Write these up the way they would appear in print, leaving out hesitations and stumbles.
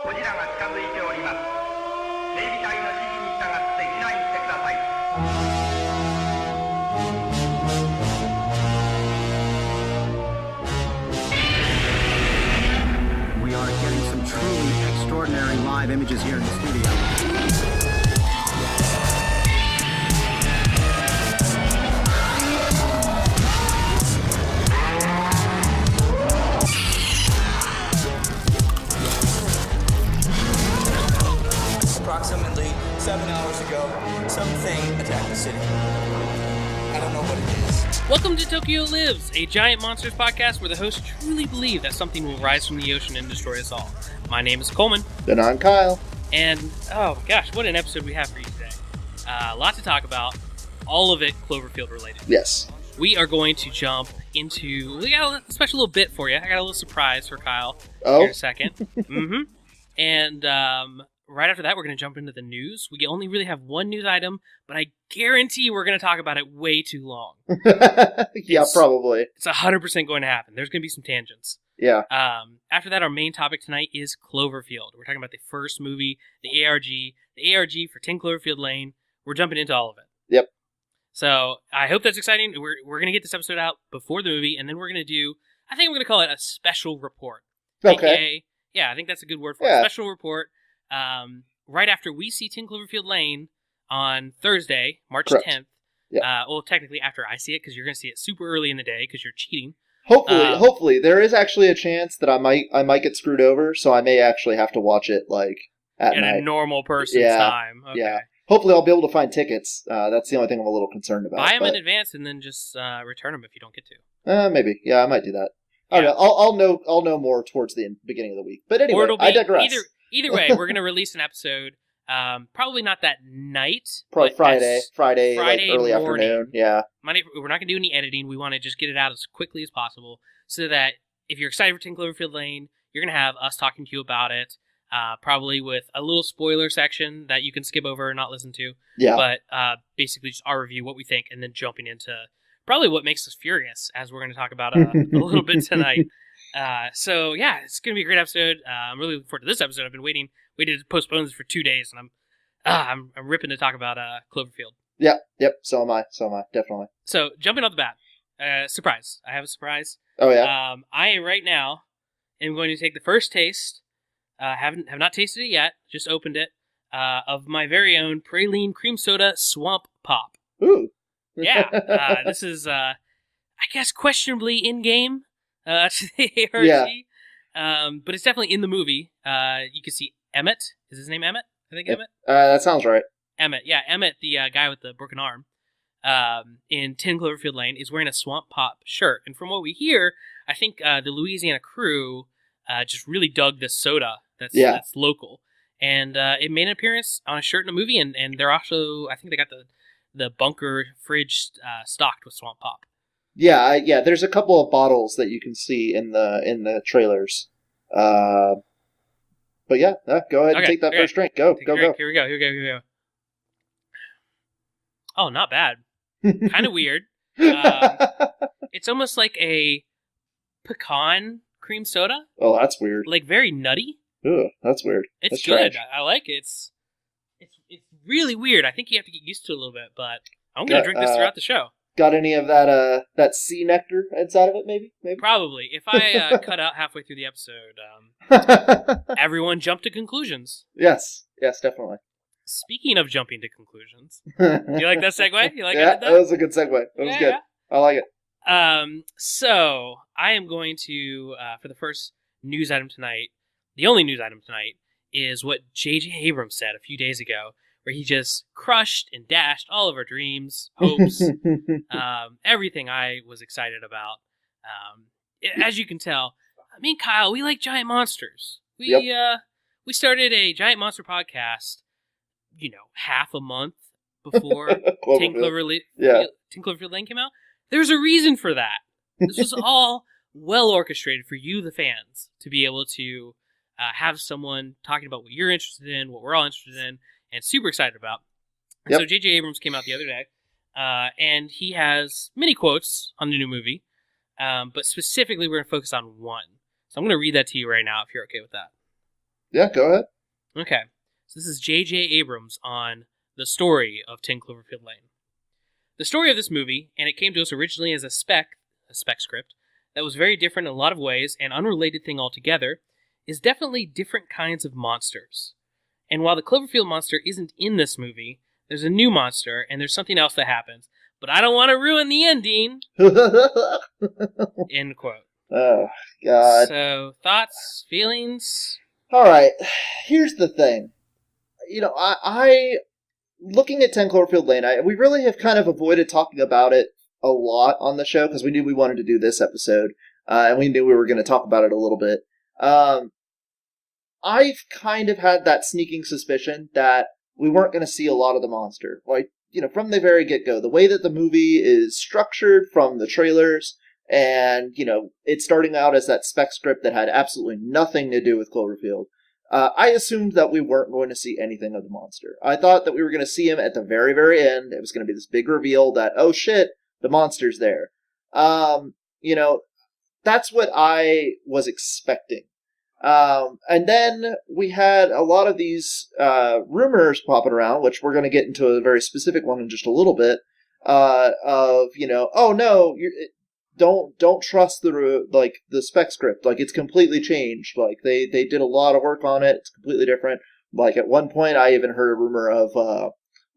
ゴジラが近づいております。警備隊の指示に従って避難してください。We are getting some truly extraordinary live images here in the studio. Approximately 7 hours ago, something attacked the city. I don't know what it is. Welcome to Tokyo Lives, a giant monsters podcast where the hosts truly believe that something will rise from the ocean and destroy us all. My name is Coleman. And I'm Kyle. And, oh my gosh, what an episode we have for you today. A lot to talk about, all of it Cloverfield related. Yes. We are going to jump into, we got a special little bit for you. I got a little surprise for Kyle here in a second. And right after that, we're going to jump into the news. We only really have one news item, but I guarantee we're going to talk about it way too long. Yeah, probably. It's 100% going to happen. There's going to be some tangents. Yeah. After that, our main topic tonight is Cloverfield. We're talking about the first movie, the ARG for 10 Cloverfield Lane. We're jumping into all of it. Yep. So I hope that's exciting. We're going to get this episode out before the movie, and then we're going to do, I think we're going to call it a special report. Okay. AKA, yeah, I think that's a good word for it. Special report. Right after we see 10 Cloverfield Lane on Thursday, March Correct. 10th. Yeah. Well, technically after I see it, because you're going to see it super early in the day, because you're cheating. Hopefully, there is actually a chance that I might get screwed over, so I may actually have to watch it at night. A normal person's time. Okay. Yeah. Hopefully, I'll be able to find tickets. That's the only thing I'm a little concerned about. Buy them in advance and then just return them if you don't get to. Maybe. Yeah, I might do that. Yeah. Okay, I'll know more towards the beginning of the week. But anyway, I digress. Either way, we're going to release an episode. Probably not that night. Probably Friday early morning. afternoon. Yeah. Monday. We're not going to do any editing. We want to just get it out as quickly as possible, so that if you're excited for 10 Cloverfield Lane, you're going to have us talking to you about it. Probably with a little spoiler section that you can skip over and not listen to. Yeah. But basically just our review, what we think, and then jumping into probably what makes us furious, as we're going to talk about a little bit tonight. So yeah, it's going to be a great episode. I'm really looking forward to this episode. I've been waiting to postpone this for 2 days, and I'm ripping to talk about Cloverfield. Yep. So am I. Definitely. So jumping off the bat, surprise! I have a surprise. Oh yeah. I right now am going to take the first taste. Have not tasted it yet. Just opened it. Of my very own praline cream soda Swamp Pop. Ooh. Yeah. This is I guess questionably in game. To the ARG. Yeah. But it's definitely in the movie. You can see Emmett. Is his name Emmett? I think Emmett. That sounds right. Emmett. Yeah, Emmett, the guy with the broken arm, in 10 Cloverfield Lane, is wearing a Swamp Pop shirt. And from what we hear, I think the Louisiana crew just really dug this soda that's local. And it made an appearance on a shirt in a movie, and they're also, I think they got the bunker fridge stocked with Swamp Pop. Yeah, there's a couple of bottles that you can see in the trailers. But yeah, go ahead and take that first drink. Go. Here we go. Oh, not bad. Kind of weird. It's almost like a pecan cream soda. Oh, that's weird. Like very nutty. Ugh, that's weird. It's that's good. Strange. I like it. It's really weird. I think you have to get used to it a little bit, but I'm going to drink this throughout the show. Got any of that sea nectar inside of it, maybe? Probably. If I cut out halfway through the episode, everyone jumped to conclusions. Yes, definitely. Speaking of jumping to conclusions, you like that segue? You like that was a good segue. That was good. Yeah. I like it. So I am going to, for the first news item tonight, the only news item tonight, is what J.J. Abrams said a few days ago, where he just crushed and dashed all of our dreams, hopes, everything I was excited about. As you can tell, me and Kyle, we like giant monsters. We started a giant monster podcast, half a month before 10 Cloverfield Lane came out. There's a reason for that. This was all well orchestrated for you, the fans, to be able to have someone talking about what you're interested in, what we're all interested in, and super excited about. Yep. So J.J. Abrams came out the other day, and he has many quotes on the new movie, but specifically we're going to focus on one. So I'm going to read that to you right now if you're okay with that. Yeah, go ahead. Okay. So this is J.J. Abrams on the story of 10 Cloverfield Lane. The story of this movie, and it came to us originally as a spec script, that was very different in a lot of ways and unrelated thing altogether, is definitely different kinds of monsters. And while the Cloverfield monster isn't in this movie, there's a new monster, and there's something else that happens. But I don't want to ruin the ending. End quote. Oh, God. So, thoughts, feelings? All right, here's the thing. I looking at 10 Cloverfield Lane, we really have kind of avoided talking about it a lot on the show because we knew we wanted to do this episode, and we knew we were going to talk about it a little bit. I've kind of had that sneaking suspicion that we weren't going to see a lot of the monster. Like, from the very get-go, the way that the movie is structured from the trailers, and, it's starting out as that spec script that had absolutely nothing to do with Cloverfield. I assumed that we weren't going to see anything of the monster. I thought that we were going to see him at the very, very end. It was going to be this big reveal that, oh shit, the monster's there. That's what I was expecting. And then we had a lot of these rumors popping around, which we're going to get into a very specific one in just a little bit, of, oh no, don't trust the spec script. Like, it's completely changed. Like, they did a lot of work on it. It's completely different. Like, at one point, I even heard a rumor of,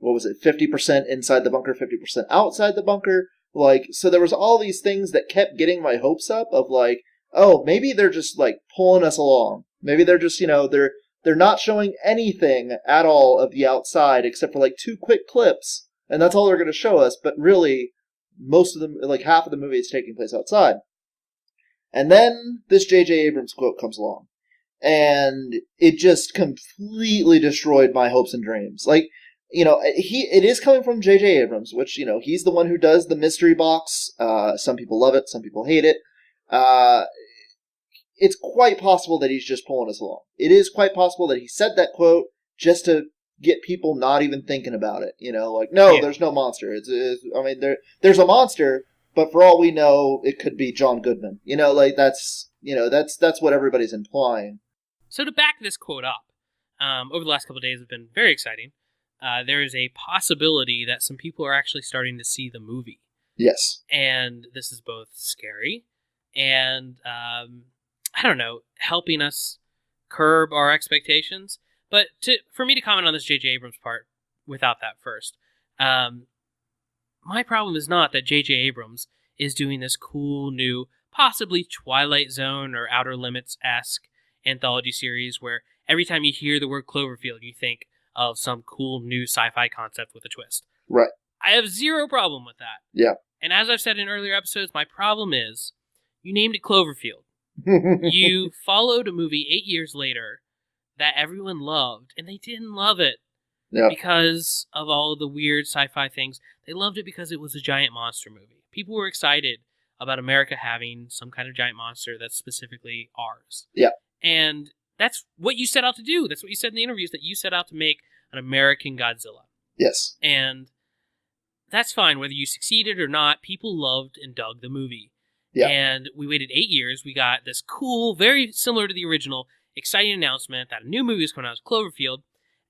50% inside the bunker, 50% outside the bunker. Like, so there was all these things that kept getting my hopes up of, like, oh, maybe they're just, like, pulling us along. Maybe they're just, they're not showing anything at all of the outside except for, like, 2 quick clips, and that's all they're going to show us, but really, most of them, like, half of the movie is taking place outside. And then this J.J. Abrams quote comes along, and it just completely destroyed my hopes and dreams. Like, it is coming from J.J. Abrams, which, he's the one who does the mystery box. Some people love it, some people hate it. It's quite possible that he's just pulling us along. It is quite possible that he said that quote just to get people not even thinking about it. There's no monster. There's a monster, but for all we know, it could be John Goodman. That's what everybody's implying. So to back this quote up, over the last couple of days have been very exciting. There is a possibility that some people are actually starting to see the movie. Yes. And this is both scary and, helping us curb our expectations. But for me to comment on this J.J. Abrams part without that first, my problem is not that J.J. Abrams is doing this cool new, possibly Twilight Zone or Outer Limits-esque anthology series where every time you hear the word Cloverfield, you think of some cool new sci-fi concept with a twist. Right. I have zero problem with that. Yeah. And as I've said in earlier episodes, my problem is you named it Cloverfield. You followed a movie 8 years later that everyone loved, and they didn't love it because of all of the weird sci-fi things. They loved it because it was a giant monster movie. People were excited about America having some kind of giant monster that's specifically ours. Yeah. And that's what you set out to do. That's what you said in the interviews, that you set out to make an American Godzilla. Yes. And that's fine, whether you succeeded or not. People loved and dug the movie. Yeah. And we waited 8 years. We got this cool, very similar to the original, exciting announcement that a new movie is coming out, Cloverfield.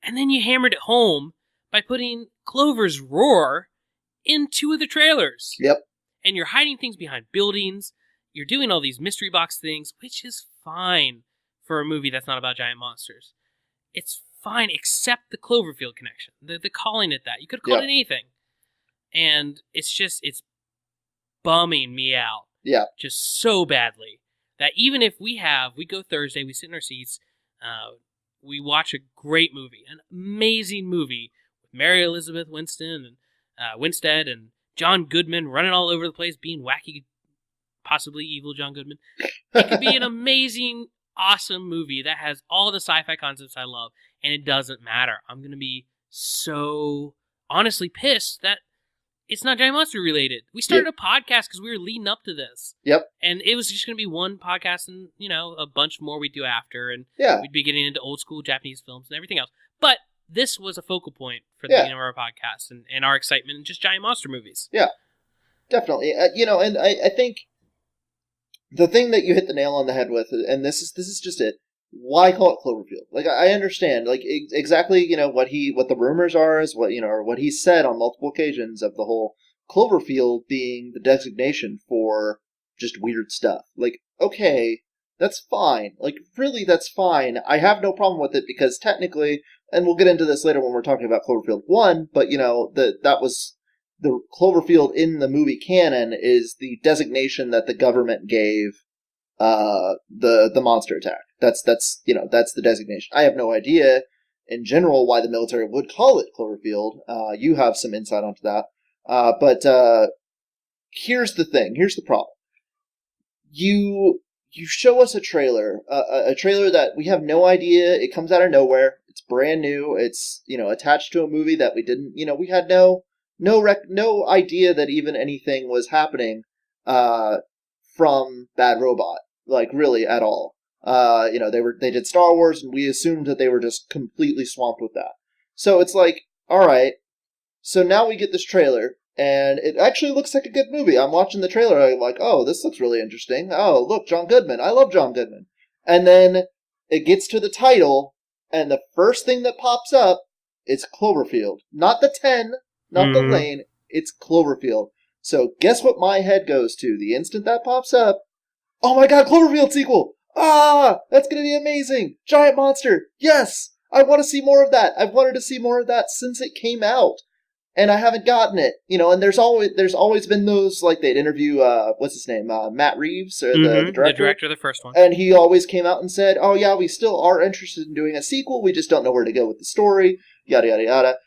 And then you hammered it home by putting Clover's roar in 2 of the trailers. Yep. And you're hiding things behind buildings. You're doing all these mystery box things, which is fine for a movie that's not about giant monsters. It's fine, except the Cloverfield connection. The calling it that. You could have called it anything. And it's bumming me out. Yeah. Just so badly. That even if we go Thursday, we sit in our seats, we watch a great movie, an amazing movie with Mary Elizabeth Winstead and John Goodman running all over the place, being wacky, possibly evil John Goodman. It could be an amazing, awesome movie that has all the sci-fi concepts I love, and it doesn't matter. I'm going to be so honestly pissed that it's not giant monster related. We started a podcast because we were leading up to this. Yep. And it was just going to be one podcast and, a bunch more we'd do after. And we'd be getting into old school Japanese films and everything else. But this was a focal point for the beginning of our podcast and our excitement in just giant monster movies. Yeah, definitely. And I think the thing that you hit the nail on the head with, and this is just it, why call it Cloverfield? Like, I understand, like, exactly, what the rumors are is or what he said on multiple occasions of the whole Cloverfield being the designation for just weird stuff. Like, okay, that's fine. Like, really, that's fine. I have no problem with it because technically, and we'll get into this later when we're talking about Cloverfield 1, but, that was the Cloverfield in the movie canon is the designation that the government gave the monster attack. That's the designation. I have no idea in general why the military would call it Cloverfield. You have some insight onto that. But here's the thing. Here's the problem. You show us a trailer that we have no idea. It comes out of nowhere. It's brand new. It's, attached to a movie that we didn't, we had no idea that even anything was happening, from Bad Robot, like really at all. They did Star Wars and we assumed that they were just completely swamped with that. So it's like, all right. So now we get this trailer and it actually looks like a good movie. I'm watching the trailer. I'm like, oh, this looks really interesting. Oh, look, John Goodman. I love John Goodman. And then it gets to the title and the first thing that pops up is Cloverfield. Not the 10, not the lane. It's Cloverfield. So guess what my head goes to the instant that pops up? Oh my god, Cloverfield sequel! Ah, that's gonna be amazing! Giant monster! Yes! I want to see more of that! I've wanted to see more of that since it came out. And I haven't gotten it. And there's always been those, like, they'd interview, what's his name? Matt Reeves, or the director? The director of the first one. And he always came out and said, oh yeah, we still are interested in doing a sequel, we just don't know where to go with the story, yada yada yada.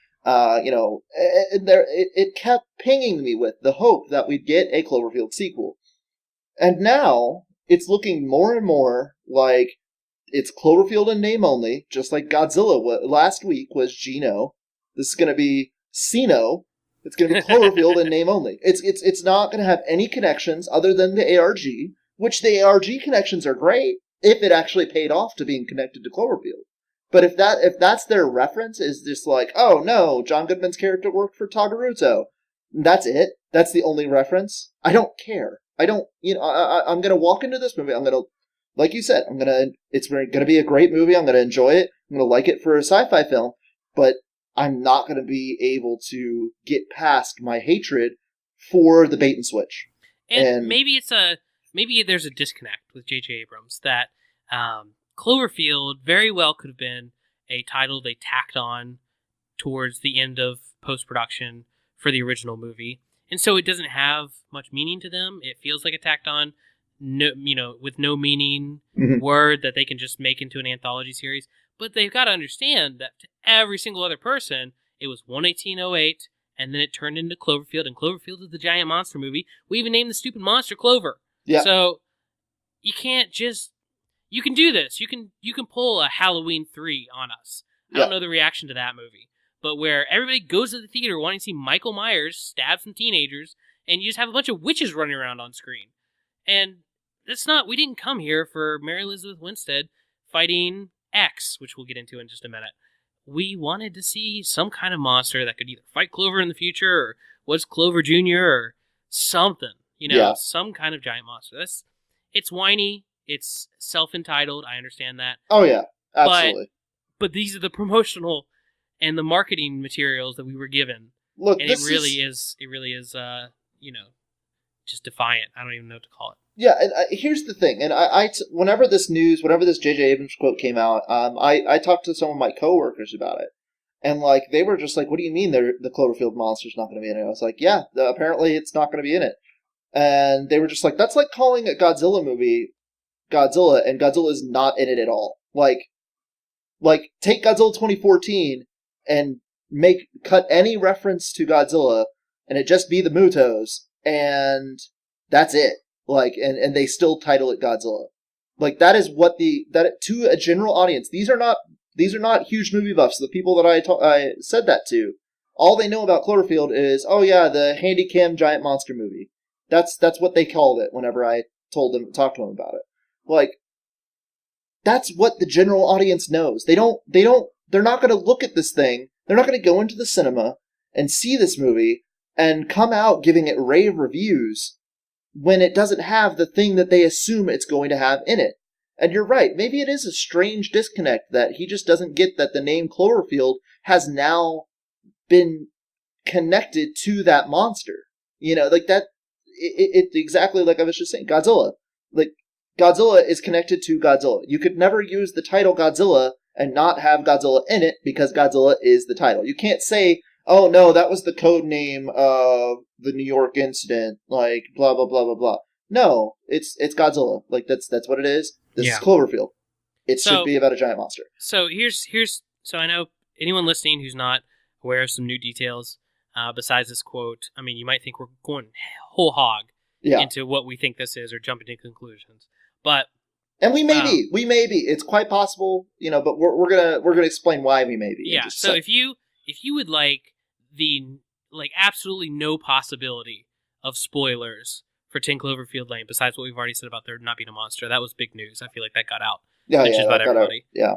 It kept pinging me with the hope that we'd get a Cloverfield sequel. And now, it's looking more and more like it's Cloverfield in name only, just like Godzilla last week was Gino. This is going to be Sino. It's going to be Cloverfield in name only. It's not going to have any connections other than the ARG, which the ARG connections are great if it actually paid off to being connected to Cloverfield. But if that's their reference, is just like, oh no, John Goodman's character worked for Toggeruto. That's it. That's the only reference. I don't care. I don't, I'm going to walk into this movie. I'm going to, like you said, it's going to be a great movie. I'm going to enjoy it. I'm going to like it for a sci-fi film, but I'm not going to be able to get past my hatred for the bait and switch. And maybe there's a disconnect with J.J. Abrams that, Cloverfield very well could have been a title they tacked on towards the end of post-production for the original movie. And so it doesn't have much meaning to them. It feels like a tacked on, with no meaning word that they can just make into an anthology series. But they've got to understand that to every single other person, it was 1/18/08, and then it turned into Cloverfield, and Cloverfield is the giant monster movie. We even named the stupid monster Clover. Yeah. So you can't just... You can do this. You can pull a Halloween 3 on us. I don't know the reaction to that movie. But where everybody goes to the theater wanting to see Michael Myers stab some teenagers, and you just have a bunch of witches running around on screen. And we didn't come here for Mary Elizabeth Winstead fighting X, which we'll get into in just a minute. We wanted to see some kind of monster that could either fight Clover in the future, or was Clover Jr., or something. Some kind of giant monster. It's whiny. It's self-entitled. I understand that. Oh, yeah. Absolutely. But these are the promotional and the marketing materials that we were given. Look, and it really is, just defiant. I don't even know what to call it. Yeah, and here's the thing. And whenever this J.J. Abrams quote came out, I talked to some of my coworkers about it. And, like, they were just like, what do you mean the Cloverfield monster's not going to be in it? I was like, yeah, apparently it's not going to be in it. And they were just like, that's like calling a Godzilla movie Godzilla, and Godzilla is not in it at all. Like take Godzilla 2014 and cut any reference to Godzilla, and it just be the Mutos, and that's it. Like, and they still title it Godzilla. Like, that is what to a general audience. These are not huge movie buffs. The people that I said that to, all they know about Cloverfield is, oh yeah, the handy-cam giant monster movie. That's what they called it whenever I talked to them about it. Like, that's what the general audience knows. They're not going to look at this thing. They're not going to go into the cinema and see this movie and come out giving it rave reviews when it doesn't have the thing that they assume it's going to have in it. And you're right. Maybe it is a strange disconnect that he just doesn't get that the name Cloverfield has now been connected to that monster. Like that. It exactly like I was just saying. Godzilla. Like, Godzilla is connected to Godzilla. You could never use the title Godzilla and not have Godzilla in it because Godzilla is the title. You can't say, oh no, that was the code name of the New York incident, like blah blah blah blah blah. No, it's Godzilla. Like that's what it is. This is Cloverfield. It should be about a giant monster. So so I know anyone listening who's not aware of some new details besides this quote. I mean, you might think we're going whole hog into what we think this is or jumping to conclusions, and we may be. It's quite possible, but we're gonna explain why we may be. Yeah. So if you would like absolutely no possibility of spoilers for 10 Cloverfield Lane, besides what we've already said about there not being a monster, that was big news. I feel like that got out. Just about everybody. Yeah.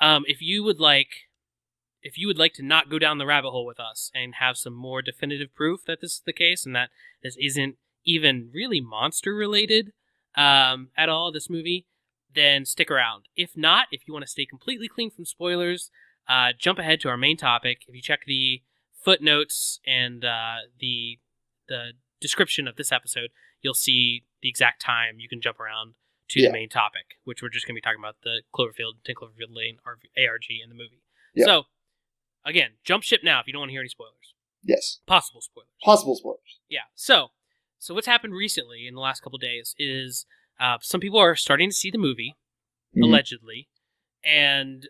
If you would like to not go down the rabbit hole with us and have some more definitive proof that this is the case and that this isn't even really monster related at all, this movie, then stick around. If not, if you want to stay completely clean from spoilers, jump ahead to our main topic. If you check the footnotes and the description of this episode, you'll see the exact time you can jump around to the main topic, which we're just going to be talking about the 10 Cloverfield Lane ARG in the movie. Yeah. So, again, jump ship now if you don't want to hear any spoilers. Yes. Possible spoilers. Yeah. So what's happened recently in the last couple of days is some people are starting to see the movie, allegedly, and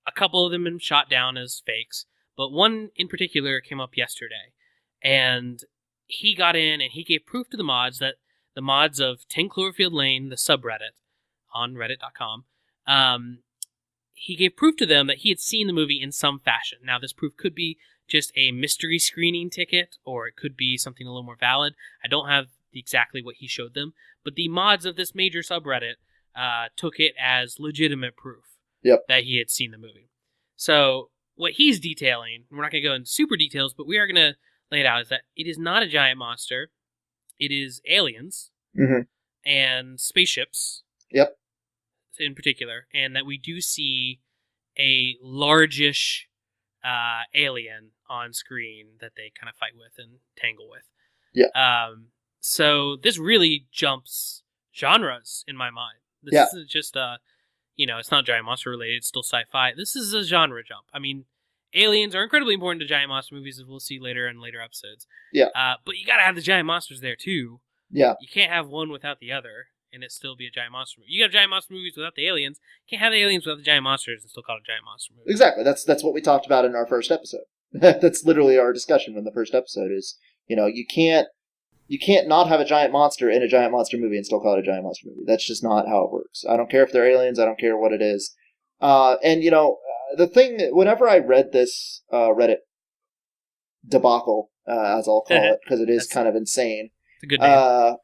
a couple of them have been shot down as fakes, but one in particular came up yesterday, and he got in and he gave proof to the mods that the mods of 10 Cloverfield Lane, the subreddit on reddit.com, he gave proof to them that he had seen the movie in some fashion. Now, this proof could be just a mystery screening ticket, or it could be something a little more valid. I don't have exactly what he showed them, but the mods of this major subreddit took it as legitimate proof that he had seen the movie. So what he's detailing, we're not going to go into super details, but we are going to lay it out, is that it is not a giant monster. It is aliens and spaceships in particular, and that we do see a largish alien on screen that they kind of fight with and tangle with. So this really jumps genres in my mind. This isn't just it's not giant monster related, it's still sci-fi. This is a genre jump. I mean, aliens are incredibly important to giant monster movies, as we'll see later in later episodes. But you gotta have the giant monsters there too. You can't have one without the other and it still be a giant monster movie. You got giant monster movies without the aliens. You can't have the aliens without the giant monsters and still call it a giant monster movie. Exactly. That's what we talked about in our first episode. That's literally our discussion in the first episode is, you can't not have a giant monster in a giant monster movie and still call it a giant monster movie. That's just not how it works. I don't care if they're aliens. I don't care what it is. The thing, whenever I read this Reddit debacle, as I'll call it, because it is kind of insane. It's a good name.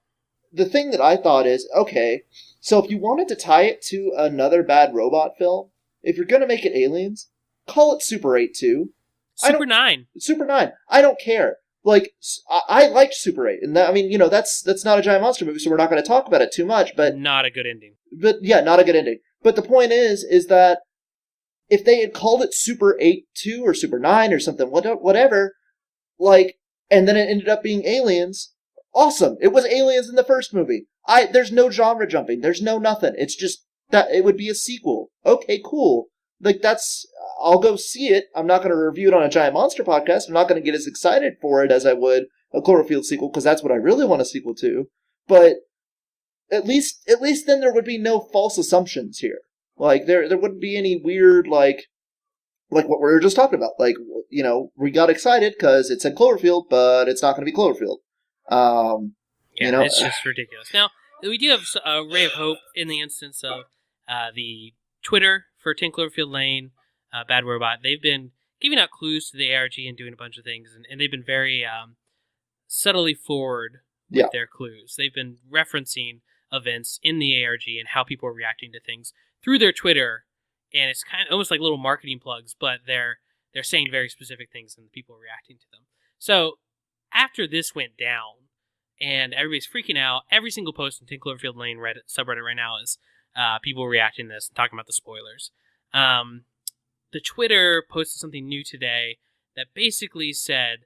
The thing that I thought is, okay, so if you wanted to tie it to another bad robot film, if you're going to make it aliens, call it Super 8 too. Super 9. Super 9. I don't care. Like, I liked Super 8. And that's not a giant monster movie, so we're not going to talk about it too much, but... Not a good ending. But, yeah, not a good ending. But the point is that if they had called it Super 8 2 or Super 9 or something, whatever, like, and then it ended up being aliens, awesome. It was aliens in the first movie. There's no genre jumping. There's no nothing. It's just that it would be a sequel. Okay, cool. Like, I'll go see it. I'm not going to review it on a Giant Monster podcast. I'm not going to get as excited for it as I would a Cloverfield sequel, because that's what I really want a sequel to. But at least then there would be no false assumptions here. Like, there wouldn't be any weird, like what we were just talking about. Like, we got excited because it said Cloverfield, but it's not going to be Cloverfield. It's just ridiculous. Now, we do have a ray of hope in the instance of the Twitter for 10 Cloverfield Lane, Bad Robot. They've been giving out clues to the ARG and doing a bunch of things, and they've been very subtly forward with their clues. They've been referencing events in the ARG and how people are reacting to things through their Twitter, and it's kind of almost like little marketing plugs, but they're saying very specific things and people are reacting to them. So after this went down and everybody's freaking out, every single post in 10 Cloverfield Lane Reddit subreddit right now is people reacting to this, talking about the spoilers. The Twitter posted something new today that basically said,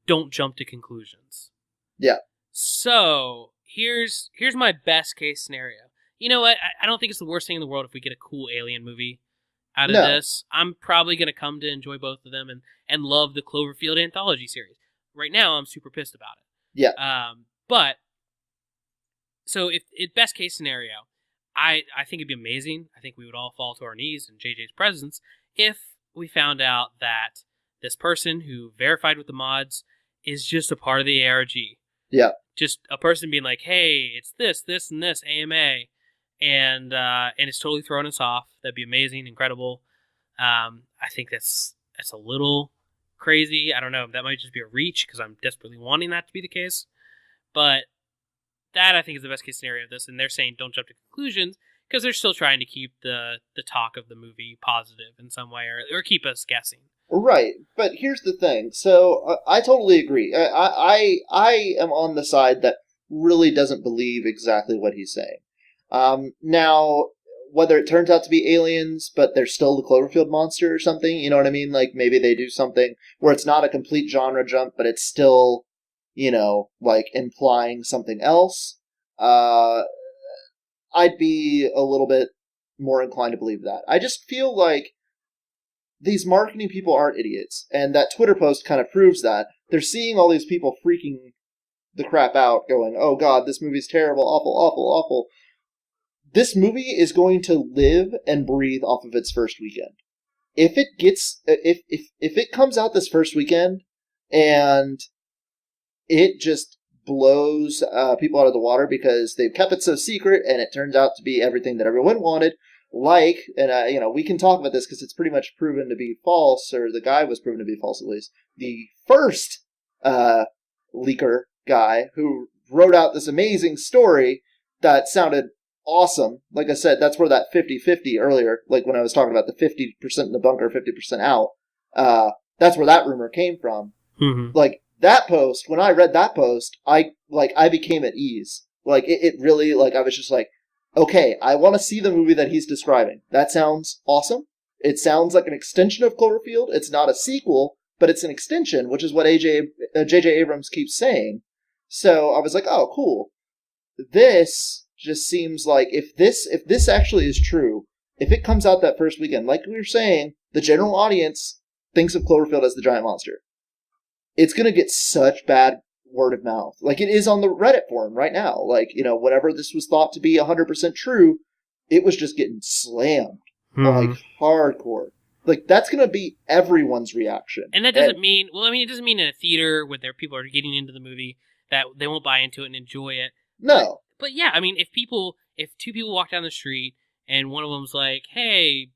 don't jump to conclusions. Yeah. So here's my best case scenario. You know what? I don't think it's the worst thing in the world if we get a cool alien movie out of this. I'm probably going to come to enjoy both of them and love the Cloverfield anthology series. Right now, I'm super pissed about it. Yeah. But, so if best case scenario, I think it'd be amazing. I think we would all fall to our knees in JJ's presence if we found out that this person who verified with the mods is just a part of the ARG. Yeah. Just a person being like, hey, it's this, and this, AMA. And it's totally throwing us off. That'd be amazing, incredible. I think that's a little crazy. I don't know. That might just be a reach because I'm desperately wanting that to be the case. But that, I think, is the best case scenario of this. And they're saying don't jump to conclusions because they're still trying to keep the talk of the movie positive in some way or keep us guessing. Right, but here's the thing. So I totally agree. I am on the side that really doesn't believe exactly what he's saying. Now, whether it turns out to be aliens, but they're still the Cloverfield monster or something, you know what I mean? Like, maybe they do something where it's not a complete genre jump, but it's still, like, implying something else. I'd be a little bit more inclined to believe that. I just feel like these marketing people aren't idiots, and that Twitter post kind of proves that. They're seeing all these people freaking the crap out, going, oh god, this movie's terrible, awful, awful, awful. This movie is going to live and breathe off of its first weekend. If it comes out this first weekend and it just blows people out of the water because they've kept it so secret and it turns out to be everything that everyone wanted, and we can talk about this because it's pretty much proven to be false, or the guy was proven to be false at least. The first leaker guy who wrote out this amazing story that sounded awesome. Like I said, that's where that 50-50 earlier, like when I was talking about the 50% in the bunker, 50% out, that's where that rumor came from. Mm-hmm. Like, that post, when I read that post, I became at ease. Like, it really, like, I was just like, okay, I want to see the movie that he's describing. That sounds awesome. It sounds like an extension of Cloverfield. It's not a sequel, but it's an extension, which is what J.J. Abrams keeps saying. So I was like, oh, cool. This just seems like, if this actually is true, if it comes out that first weekend, like we were saying, the general audience thinks of Cloverfield as the giant monster. It's going to get such bad word of mouth. Like it is on the Reddit forum right now. Like, whenever this was thought to be 100% true, it was just getting slammed. Like, hardcore. Like, that's going to be everyone's reaction. And that doesn't mean, it doesn't mean in a theater where people are getting into the movie that they won't buy into it and enjoy it. No. But yeah, I mean, if two people walk down the street and one of them's like, hey,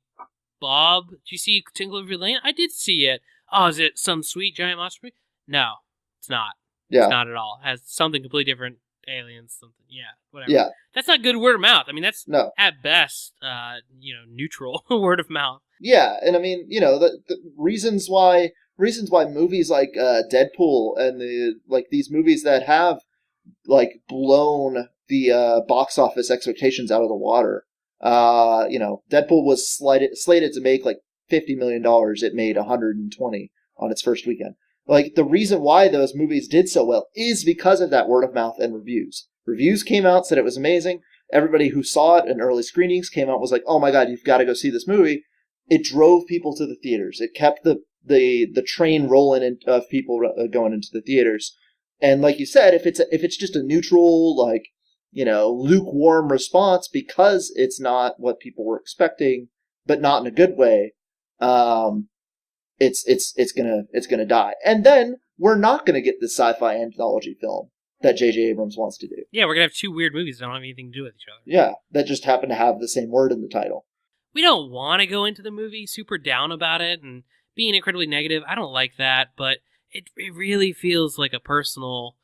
Bob, did you see Cloverfield Lane? I did see it. Oh, is it some sweet giant monster movie? No, it's not. Yeah. It's not at all. It has something completely different. Aliens, something. Yeah, whatever. Yeah. That's not good word of mouth. I mean, that's at best, neutral word of mouth. Yeah, and I mean, the reasons why movies like Deadpool and these movies that have blown the box office expectations out of the water. Deadpool was slated to make $50 million. It made 120 on its first weekend. The reason why those movies did so well is because of that word of mouth and reviews. Reviews came out, said it was amazing. Everybody who saw it in early screenings came out, was like, oh my god, you've got to go see this movie. It drove people to the theaters. It kept the train rolling of people going into the theaters. And like you said, if it's just a neutral, lukewarm response because it's not what people were expecting, but not in a good way, it's gonna die. And then we're not gonna get this sci-fi anthology film that J.J. Abrams wants to do. Yeah, we're gonna have two weird movies that don't have anything to do with each other. Yeah, that just happen to have the same word in the title. We don't want to go into the movie super down about it and being incredibly negative. I don't like that, but it really feels like a personal,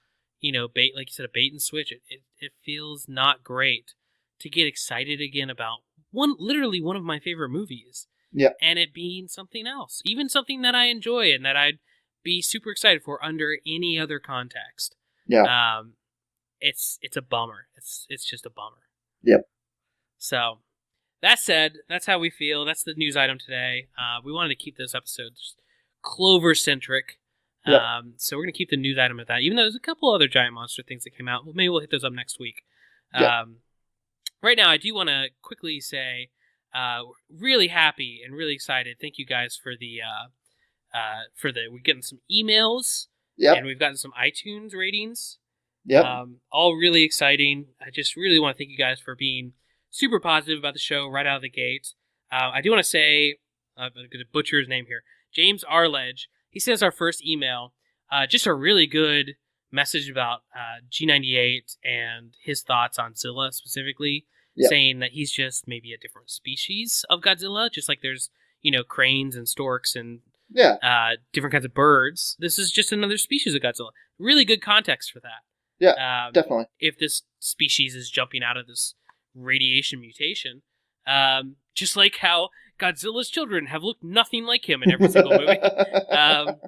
bait, like you said, a bait and switch. It feels not great to get excited again about literally one of my favorite movies. Yeah. And it being something else, even something that I enjoy and that I'd be super excited for under any other context. Yeah. It's a bummer. It's just a bummer. Yep. So, that said, that's how we feel. That's the news item today. We wanted to keep this episode Clover-centric. Yep. So we're going to keep the news item at that, even though there's a couple other giant monster things that came out. Well, maybe we'll hit those up next week. Yep. Right now, I do want to quickly say, really happy and really excited. Thank you guys for we're getting some emails. Yep. And we've gotten some iTunes ratings. Yep. All really exciting. I just really want to thank you guys for being super positive about the show right out of the gate. I do want to say, I'm going to butcher his name here, James Arledge. He sent us our first email, just a really good message about G98 and his thoughts on Zilla specifically, Yep. saying that he's just maybe a different species of Godzilla, just like there's, cranes and storks and different kinds of birds. This is just another species of Godzilla. Really good context for that. Yeah, definitely. If this species is jumping out of this radiation mutation, just like how Godzilla's children have looked nothing like him in every single movie.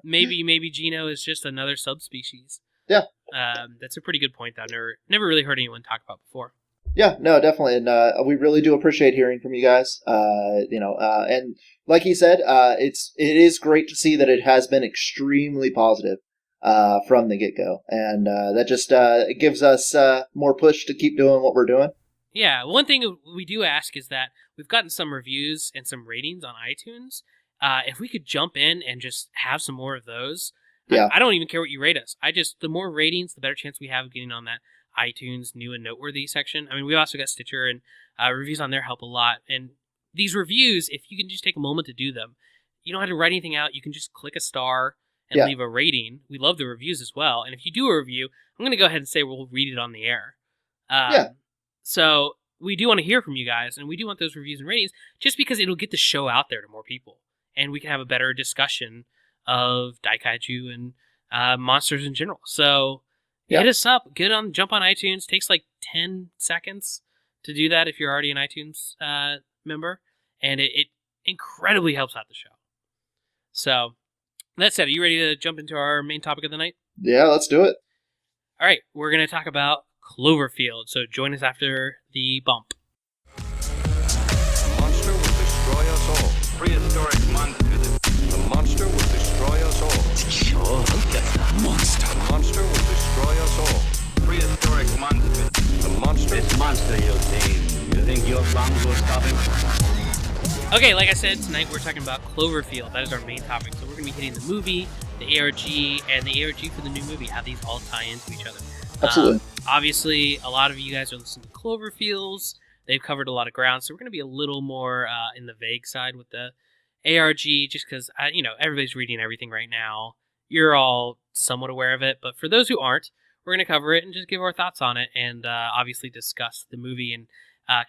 Maybe Gino is just another subspecies. Yeah. That's a pretty good point that I've never really heard anyone talk about before. Yeah, no, definitely, and we really do appreciate hearing from you guys. And like he said, it is great to see that it has been extremely positive from the get-go, and that just it gives us more push to keep doing what we're doing. Yeah, one thing we do ask is that we've gotten some reviews and some ratings on iTunes. If we could jump in and just have some more of those. Yeah. I don't even care what you rate us. The more ratings, the better chance we have of getting on that iTunes new and noteworthy section. I mean, we also got Stitcher, and reviews on there help a lot. And these reviews, if you can just take a moment to do them, you don't have to write anything out. You can just click a star and leave a rating. We love the reviews as well. And if you do a review, I'm going to go ahead and say we'll read it on the air. So we do want to hear from you guys, and we do want those reviews and ratings just because it'll get the show out there to more people, and we can have a better discussion of Daikaiju and monsters in general. So hit us up, jump on iTunes. It takes like 10 seconds to do that if you're already an iTunes member, and it incredibly helps out the show. So that said, are you ready to jump into our main topic of the night? Yeah, let's do it. All right, we're going to talk about Cloverfield, so join us after the bump. The monster will destroy us all. Prehistoric monsters. The monster will destroy us all. The monster will destroy us all. Prehistoric monsters. The monster. This monster you've seen, you think your bombs will stop him? Okay, like I said, tonight we're talking about Cloverfield. That is our main topic. So we're going to be hitting the movie, the ARG, and the ARG for the new movie, how these all tie into each other. Absolutely. Obviously, a lot of you guys are listening to Cloverfields. They've covered a lot of ground, so we're going to be a little more in the vague side with the ARG, just because everybody's reading everything right now. You're all somewhat aware of it, but for those who aren't, we're going to cover it and just give our thoughts on it, and obviously discuss the movie and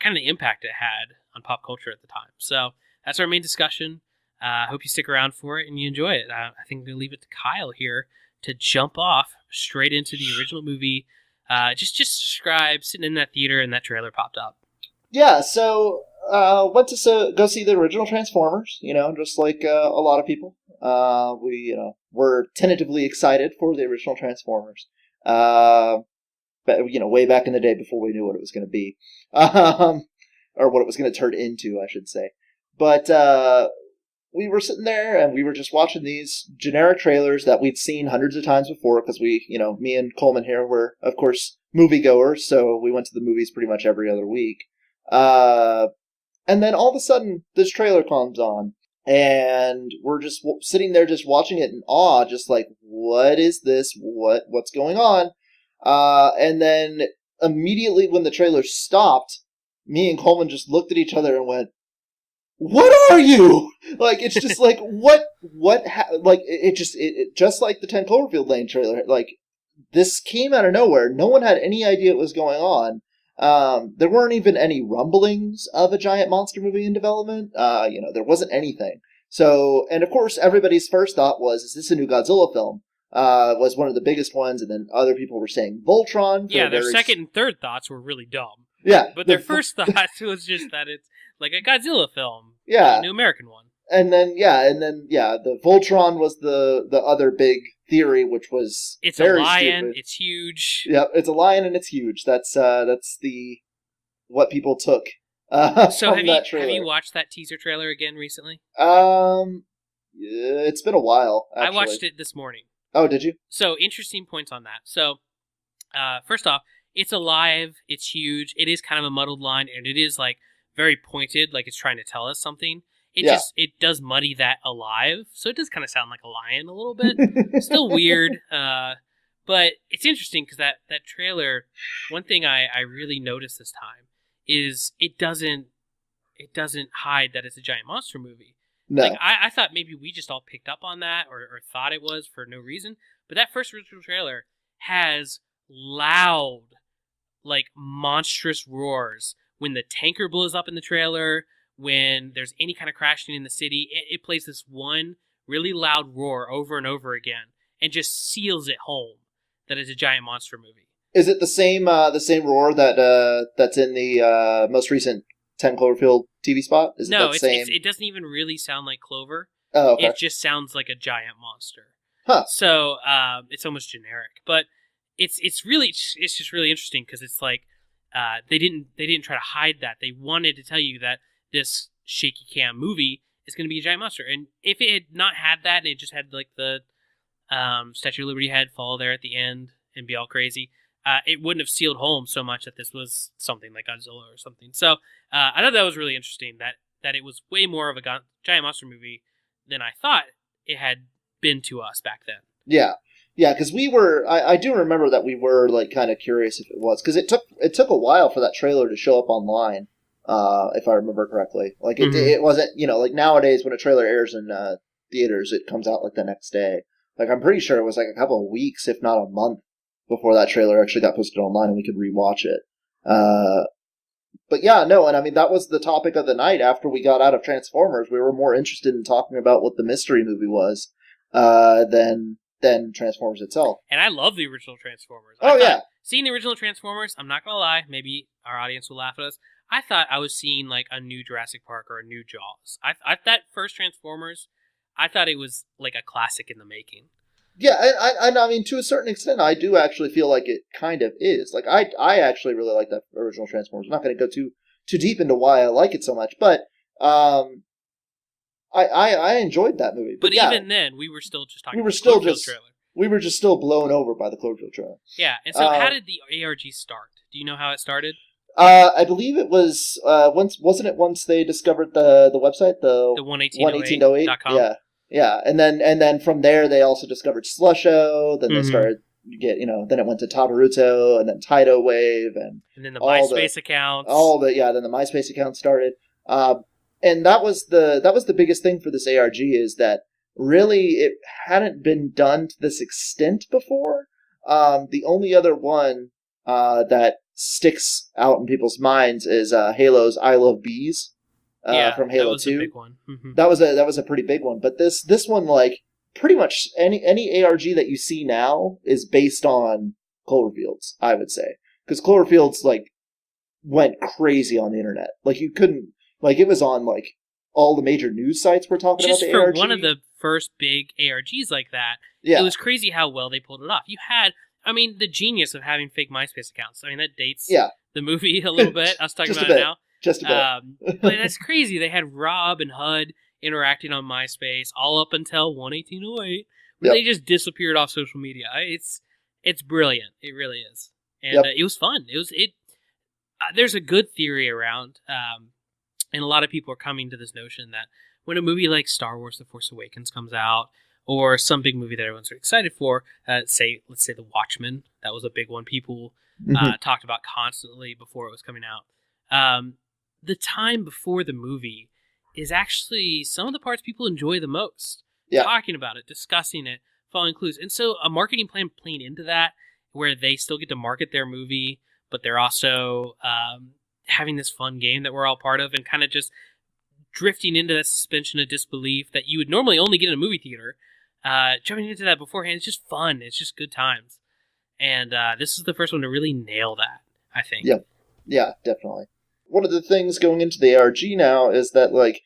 kind of the impact it had on pop culture at the time. So that's our main discussion. I hope you stick around for it and you enjoy it. I think I'm going to leave it to Kyle here to jump off straight into the original movie. Just describe sitting in that theater and that trailer popped up. Yeah, so went to go see the original Transformers, just like a lot of people. We were tentatively excited for the original Transformers. But, way back in the day before we knew what it was going to be. Or what it was going to turn into, I should say. But we were sitting there and we were just watching these generic trailers that we'd seen hundreds of times before because me and Coleman here were, of course, moviegoers, so we went to the movies pretty much every other week. And then all of a sudden, this trailer comes on, and we're just sitting there just watching it in awe, just like, what is this? What's going on? And then immediately when the trailer stopped, me and Coleman just looked at each other and went, "What are you?" Like, it's just like, it just like the 10 Cloverfield Lane trailer, like, this came out of nowhere. No one had any idea what was going on. There weren't even any rumblings of a giant monster movie in development. There wasn't anything. So, and of course, everybody's first thought was, is this a new Godzilla film? Was one of the biggest ones, and then other people were saying Voltron. Yeah, their second and third thoughts were really dumb. Yeah. But their first thought was just that it's like a Godzilla film. Yeah. A new American one. And then the Voltron was the other big theory, which was it's very a lion, stupid. It's huge. Yeah, it's a lion and it's huge. That's what people took So from that trailer. have you watched that teaser trailer again recently? It's been a while, actually. I watched it this morning. Oh, did you? So, interesting points on that. So, first off, it's alive, it's huge, it is kind of a muddled line, and it is, like, very pointed, like it's trying to tell us something. It does muddy that alive, so it does kind of sound like a lion a little bit. Still weird, but it's interesting because that trailer, one thing I really noticed this time is it doesn't hide that it's a giant monster movie. No. Like I thought maybe we just all picked up on that or thought it was for no reason, but that first original trailer has loud, like monstrous roars. When the tanker blows up in the trailer, when there's any kind of crashing in the city, it plays this one really loud roar over and over again and just seals it home that it's a giant monster movie. Is it the same roar that's in the most recent 10 Cloverfield TV spot? Is No, it that same? it doesn't even really sound like Clover. Oh, okay. It just sounds like a giant monster. Huh. So it's almost generic, but it's just really interesting because it's like they didn't try to hide that. They wanted to tell you that this shaky cam movie is going to be a giant monster. And if it had not had that, and it just had like the Statue of Liberty head fall there at the end and be all crazy, it wouldn't have sealed home so much that this was something like Godzilla or something. So I thought that was really interesting that it was way more of a giant monster movie than I thought it had been to us back then. Yeah. Yeah, because we were, I do remember that we were like kind of curious if it was, because it took a while for that trailer to show up online, if I remember correctly. Like it wasn't, like nowadays when a trailer airs in theaters, it comes out like the next day. Like I'm pretty sure it was like a couple of weeks, if not a month, before that trailer actually got posted online and we could rewatch it. But yeah, no, and I mean that was the topic of the night after we got out of Transformers. We were more interested in talking about what the mystery movie was than Transformers itself. And I love the original Transformers. Seeing the original Transformers, I'm not going to lie, maybe our audience will laugh at us. I thought I was seeing like a new Jurassic Park or a new Jaws. That first Transformers, I thought it was like a classic in the making. Yeah, I mean, to a certain extent, I do actually feel like it kind of is. Like, I actually really like that original Transformers. I'm not going to go too deep into why I like it so much, but I enjoyed that movie. But yeah, even then, we were still just talking about the Cloverfield trailer. We were just still blown over by the Cloverfield trailer. Yeah, and so how did the ARG start? Do you know how it started? I believe it was once they discovered the website, the 11808.com. Yeah, and then from there they also discovered Slusho. Then they started then it went to Tabaruto, and then Tidal Wave, and then the MySpace accounts. Then the MySpace account started. And that was the biggest thing for this ARG is that really it hadn't been done to this extent before. The only other one that sticks out in people's minds is Halo's I Love Bees. From Halo that was 2. A big one. Mm-hmm. That was a pretty big one. But this one, like, pretty much any ARG that you see now is based on Cloverfields, I would say. Because Cloverfields, like, went crazy on the internet. Like, you couldn't, like, it was on, like, all the major news sites were talking about the ARG. Just for one of the first big ARGs like that, it was crazy how well they pulled it off. You had, I mean, the genius of having fake MySpace accounts. I mean, that dates the movie a little bit. I was talking about it now. Just a bit. But that's crazy. They had Rob and HUD interacting on MySpace all up until 11808, where they just disappeared off social media. It's brilliant. It really is. And it was fun. There's a good theory around, and a lot of people are coming to this notion that when a movie like Star Wars The Force Awakens comes out, or some big movie that everyone's excited for, let's say The Watchmen, that was a big one people talked about constantly before it was coming out. The time before the movie is actually some of the parts people enjoy the most. Talking about it, discussing it, following clues. And so a marketing plan playing into that, where they still get to market their movie, but they're also having this fun game that we're all part of, and kind of just drifting into that suspension of disbelief that you would normally only get in a movie theater. Jumping into that beforehand, it's just fun. It's just good times. And this is the first one to really nail that, I think. Yeah, definitely. One of the things going into the ARG now is that, like,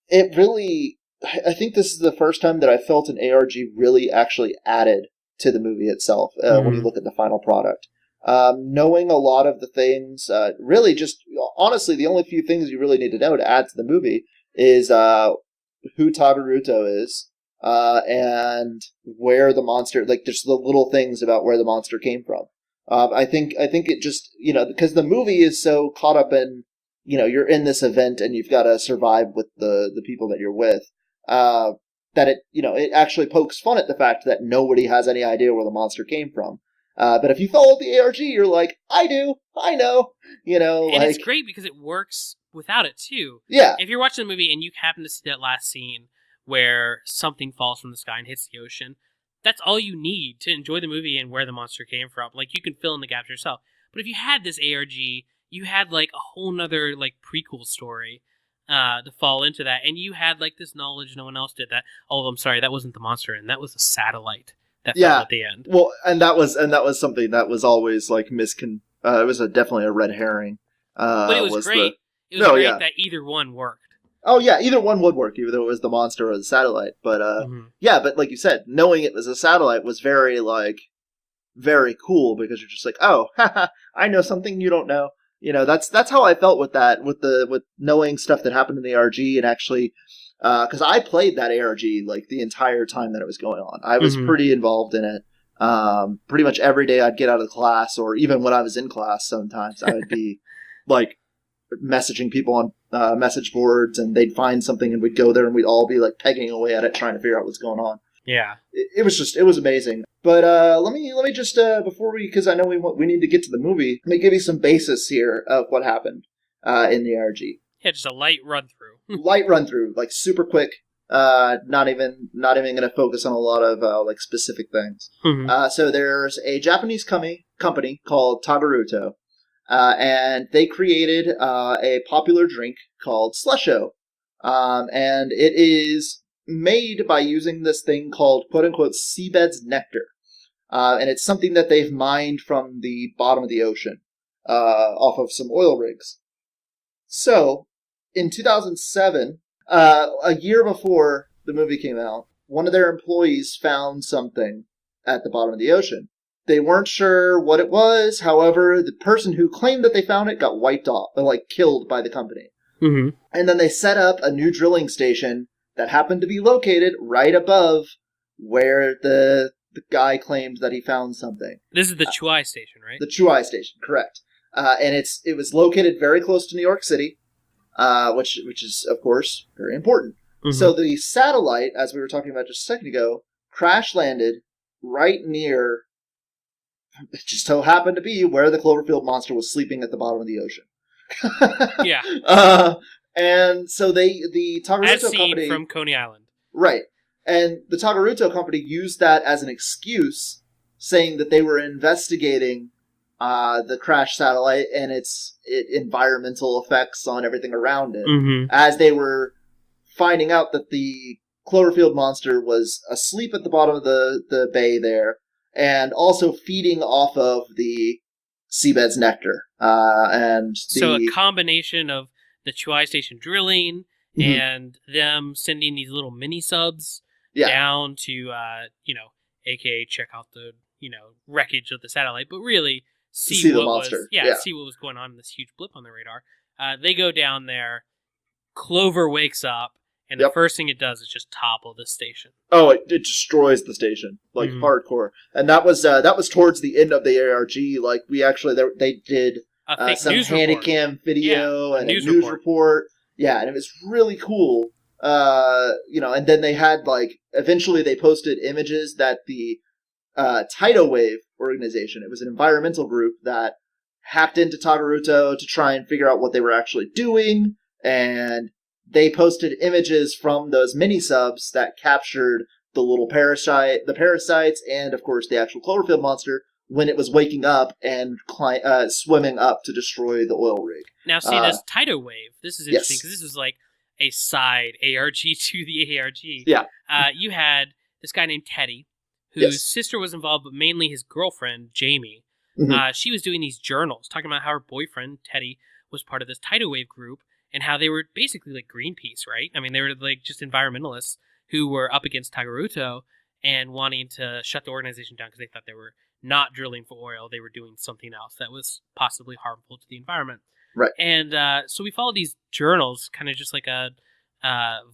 it really, I think this is the first time that I felt an ARG really actually added to the movie itself when you look at the final product. knowing a lot of the things, really just, honestly, the only few things you really need to know to add to the movie is who Tagaruto is, and where the monster, like, just the little things about where the monster came from. I think it just, because the movie is so caught up in, you're in this event and you've got to survive with the people that you're with, that it actually pokes fun at the fact that nobody has any idea where the monster came from. But if you follow the ARG, you're like, I do, I know, And it's great because it works without it too. Yeah. If you're watching the movie and you happen to see that last scene where something falls from the sky and hits the ocean, that's all you need to enjoy the movie and where the monster came from. Like, you can fill in the gaps yourself. But if you had this ARG, you had, like, a whole nother, like, prequel story to fall into that. And you had, like, this knowledge no one else did that. Oh, I'm sorry, that wasn't the monster, and that was a satellite that fell at the end. Well, and that was something that was always, like, it was definitely a red herring. But it was great. It was great that either one worked. Oh, yeah, either one would work, either it was the monster or the satellite. But, yeah, but like you said, knowing it was a satellite was very cool, because you're just like, oh, haha, I know something you don't know. That's how I felt with that, with knowing stuff that happened in the ARG, and actually, because I played that ARG, like, the entire time that it was going on. I was pretty involved in it. Pretty much every day I'd get out of class, or even when I was in class, sometimes I would be, like, messaging people on message boards, and they'd find something and we'd go there and we'd all be like pegging away at it, trying to figure out what's going on. Yeah. It was amazing. But let me just, because I know we need to get to the movie, let me give you some basis here of what happened in the ARG. Yeah, just a light run through. Light run through, like super quick. Not even going to focus on a lot of like specific things. So there's a Japanese company called Tagaruto. And they created a popular drink called Slusho. And it is made by using this thing called, quote-unquote, seabed's nectar. And it's something that they've mined from the bottom of the ocean, off of some oil rigs. So, in 2007, a year before the movie came out, one of their employees found something at the bottom of the ocean. They weren't sure what it was. However, the person who claimed that they found it got wiped off, or like killed by the company. And then they set up a new drilling station that happened to be located right above where the guy claimed that he found something. This is the Chuai station, right? The Chuai station, correct. And it was located very close to New York City, which is, of course, very important. So the satellite, as we were talking about just a second ago, crash landed right near. It just so happened to be where the Cloverfield monster was sleeping at the bottom of the ocean. Yeah. And so the Tagaruto company from Coney Island. Right. And the Tagaruto company used that as an excuse, saying that they were investigating the crash satellite and its environmental effects on everything around it, as they were finding out that the Cloverfield monster was asleep at the bottom of the bay there, and also feeding off of the seabed's nectar. So a combination of the Chuai station drilling and them sending these little mini subs down to, aka check out the, wreckage of the satellite, but really see what the monster. See what was going on in this huge blip on the radar. They go down there. Clover wakes up. And the first thing it does is just topple the station. Oh, it destroys the station, like hardcore. And that was towards the end of the ARG. Like, they did some handycam video and a news report. Yeah, and it was really cool. And then they had, eventually they posted images that the Tidal Wave organization, it was an environmental group that hacked into Tagaruto to try and figure out what they were actually doing, and they posted images from those mini-subs that captured the little parasites, and, of course, the actual Cloverfield monster when it was waking up and swimming up to destroy the oil rig. Now, see, this Tidal Wave, this is interesting, because this was like a side ARG to the ARG. Yeah. You had this guy named Teddy, whose sister was involved, but mainly his girlfriend, Jamie. She was doing these journals, talking about how her boyfriend, Teddy, was part of this Tidal Wave group, and how they were basically like Greenpeace, right? I mean, they were like just environmentalists who were up against Tagaruto and wanting to shut the organization down because they thought they were not drilling for oil. They were doing something else that was possibly harmful to the environment. Right. And so we followed these journals, kind of just like a